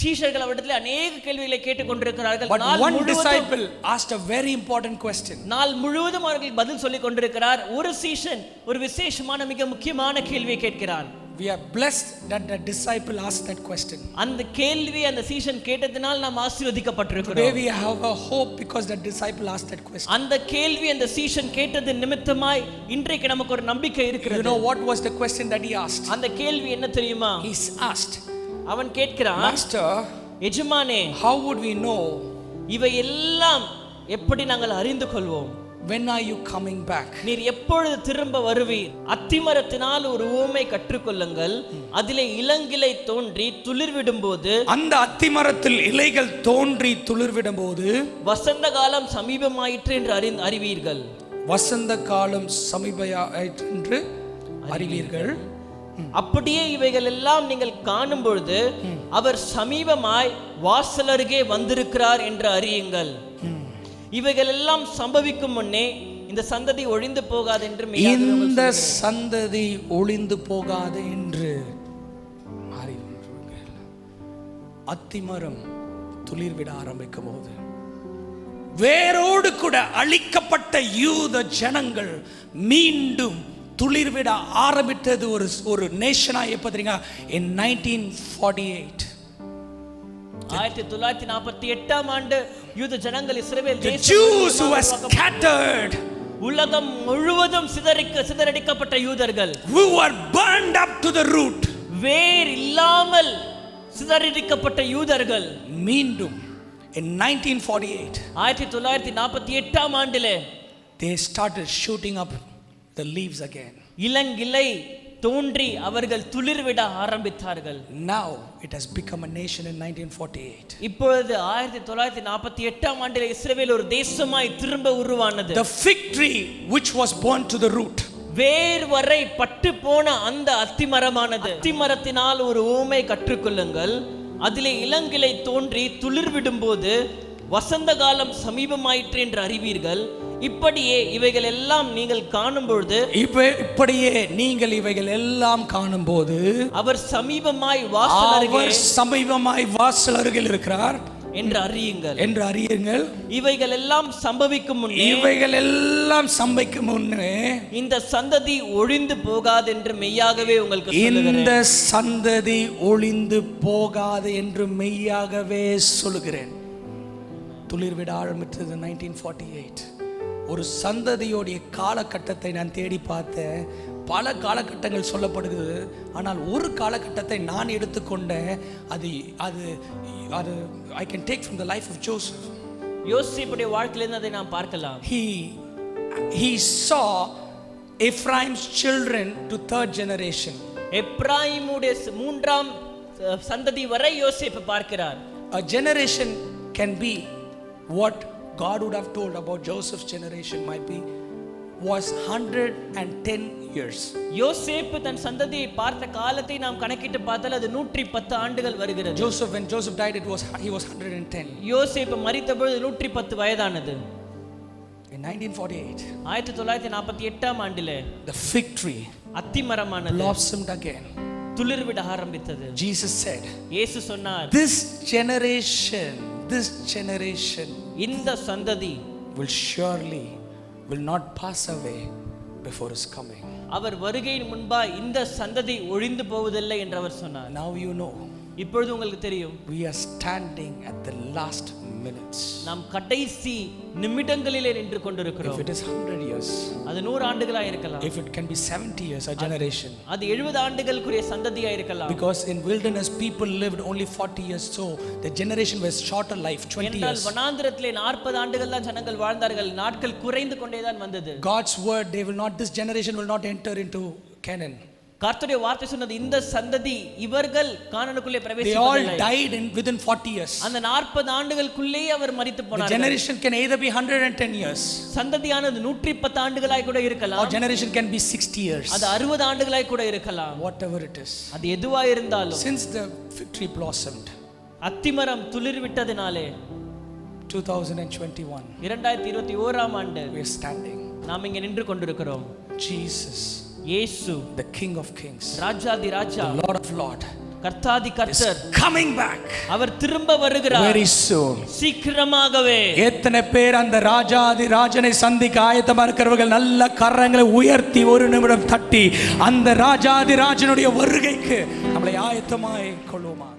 சீஷர்கள் அவரிடத்தில் அநேக கேள்விகளை கேட்டுக் கொண்டிருக்கிறார்கள். But one disciple asked a very important question. நாள் முழுவதும் அவர்கள் பதில் சொல்லிக் கொண்டிருக்கிறார். ஒரு சீஷன் ஒரு விசேஷமான மிக முக்கியமான கேள்வியை கேட்கிறான். We are blessed that the disciple asked that question. அந்த கேள்வி அந்த சீஷன் கேட்டதனால் நாம் ஆசீர்வதிக்கப்பட்டிருக்கிறோம். Today we have a hope because that disciple asked that question. அந்த கேள்வி அந்த சீஷன் கேட்டது நிமித்தமாய் இன்றைக்கு நமக்கு ஒரு நம்பிக்கை இருக்கிறது. You know what was the question that he asked? அந்த கேள்வி என்ன தெரியுமா? He asked, அவன் கேட்கிறான், Master, எஜமானே, how would we know இவை எல்லாம் எப்படி நாங்கள் அறிந்து கொள்வோம்? when are you coming back? நீர் எப்பொழுது திரும்ப வருவீர்? அத்திமரத்தினால் ஒரு உவமை கற்றுக்கொள்ளுங்கள், அதிலே இளங்கிளை தோன்றி துளிர்விடும்போது, அந்த அத்திமரத்தில் இலைகள் தோன்றி துளிர்விடும்போது வசந்த காலம் சமீபமாயிற்று என்று அறிவீர்கள். வசந்த காலம் சமீபமாயிற்று என்று அறிவீர்கள். அப்படியே இவைகள் எல்லாம் நீங்கள் காணும் பொழுது அவர் சமீபமாய் வாசல் அருகே வந்திருக்கிறார் என்று அறியுங்கள். இவைகள் எல்லாம் சம்பவிக்கும் முன்னே இந்த சந்ததி ஒழிந்து போகாது என்று இந்த சந்ததி ஒழிந்து போகாது என்று அறிவீர்கள். அத்திமரம் துளிர்விட ஆரம்பிக்கும் போது வேரோடு கூட அழிக்கப்பட்ட யூத ஜனங்கள் மீண்டும் துளிர்விட ஆரம்பித்தது ஒரு நேஷனா எப்ப தெரியுங்க? in 1948. 1948 ஆண்டு யூத ஜனங்கள் இஸ்ரவேல் the Jews who were scattered, உலகம் முழுவதும் சிதறடிக்கப்பட்ட யூதர்கள், who were burned up to the root, வேர் இல்லாமல் சிதறடிக்கப்பட்ட யூதர்கள் மீண்டும் in 1948 1948 ஆண்டிலே they started shooting up the leaves again. Ilangilai தோன்றி அவர்கள் துளிர்விட ஆரம்பித்தார்கள். Now it has become a nation in 1948. இப்பொழுது 1948 ஆண்டிலே இஸ்ரவேல் ஒரு தேசமாய் திரும்ப உருவானது. The fig tree which was born to the root, வேர் வரை பட்டு போன அந்த அத்திமரமானது, அத்திமரத்தினால் ஒரு உவமை கற்றுக்கொள்ளுங்கள், அதிலே இளங்கிளை தோன்றி துளிர்விடும்போது வசந்த காலம் சமீபமாயிற்று என்று அறிவீர்கள். இப்படியே இவைகள் எல்லாம் நீங்கள் காணும் பொழுது, இப்படியே நீங்கள் இவைகள் எல்லாம் காணும்போது அவர் சமீபமாய் வாசல் அருகில் இருக்கிறார் என்று அறியுங்கள். இவைகள் எல்லாம் சம்பவிக்கும் முன்னே இந்த சந்ததி ஒழிந்து போகாது என்று மெய்யாகவே உங்களுக்கு சொல்லுகிறேன். இந்த சந்ததி ஒழிந்து போகாது என்று மெய்யாகவே சொல்லுகிறேன். துளிர்விட ஆரம்பித்தது 1948. ஒரு சந்ததியோடைய காலகட்டத்தை நான் தேடி பார்த்தேன். பல காலகட்டங்கள் சொல்லப்படுகிறது. ஆனால் ஒரு காலகட்டத்தை நான் எடுத்துக்கொண்டேன். அது அது அது I can take from the life of Joseph. யோசேப்புடைய வாழ்க்கையிலிருந்து அதை நாம் பார்க்கலாம். He saw Ephraim's children to third generation. எப்ராயிமுடைய மூன்றாம் சந்ததி வரை யோசேப்பு பார்க்கிறார். A generation can be what God would have told about Joseph's generation might be was 110 years. யோசேப்பு தன் சந்ததியை பார்த்த காலத்தை நாம் கணக்கிட்டு பார்த்தால் அது 110 ஆண்டுகள் வருகிறது. When Joseph died he was 110. யோசேப்பு மரித்த பொழுது 110 வயதானது. In 1948 1948ஆம் ஆண்டிலே the fig tree அத்திமரமானது blossomed again. துளிர்விட ஆரம்பித்தது. Jesus said, இயேசு சொன்னார், this generation இந்த சந்ததி will not pass away before his coming. அவர் வருகையின் முன்பா இந்த சந்ததி ஒழிந்து போவதில்லை என்று அவர் சொன்னார். Now you know, இப்பொழுது உங்களுக்கு தெரியும், we are standing at the last minutes. நாம் கடைசி நிமிடங்களிலே நின்று கொண்டிருக்கிறோம். If it is 100 years, அது 100 ஆண்டுகளா இருக்கலாம். if it can be 70 years, a generation, அது 70 ஆண்டுகளுக்குரிய சந்ததியா இருக்கலாம். because in wilderness people lived only 40 years, so the generation was shorter life, 20 years. வனாந்திரத்திலே 40 ஆண்டுகள் தான் ஜனங்கள் வாழ்ந்தார்கள். நாட்கள் குறைந்து கொண்டே தான் வந்தது. God's word, this generation will not enter into Canaan. கர்த்தருடைய வார்த்தை சொன்னது, இந்த சந்ததி இவர்கள் கானானுக்குள்ளே பிரவேசிப்பதில்லை. They all died within 40 years. அந்த 40 ஆண்டுகளுக்குள்ளே அவர் மரித்து போனார். The generation can either be 110 years. சந்ததியானது 110 ஆண்டுகளாய் கூட இருக்கலாம். Or generation can be 60 years. அது 60 ஆண்டுகளாய் கூட இருக்கலாம். Whatever it is. அது எதுவா இருந்தாலும். Since the fig tree blossomed, அத்திமரம் துளிர் விட்டதினாலே 2021 2021ஆம் ஆண்டு we are standing. நாம் இங்கே நின்று கொண்டிருக்கிறோம். Jesus, இயேசு, the King of Kings, Rajathi Raja, the Lord of Lord, கர்த்தாதி கர்த்தர், coming back. அவர் திரும்ப வருகிறார். Very soon. சீக்கிரமாகவே. எத்தனை பேர் அந்த ராஜாதி ராஜனை சந்திக்க ஆயத்தமா இருக்கிறவர்கள் நல்ல கரங்களை உயர்த்தி ஒரு நிமிடம் தட்டி அந்த ராஜாதி ராஜனுடைய வருகைக்கு நம்மளை ஆயத்தமாய் கொள்வோமா?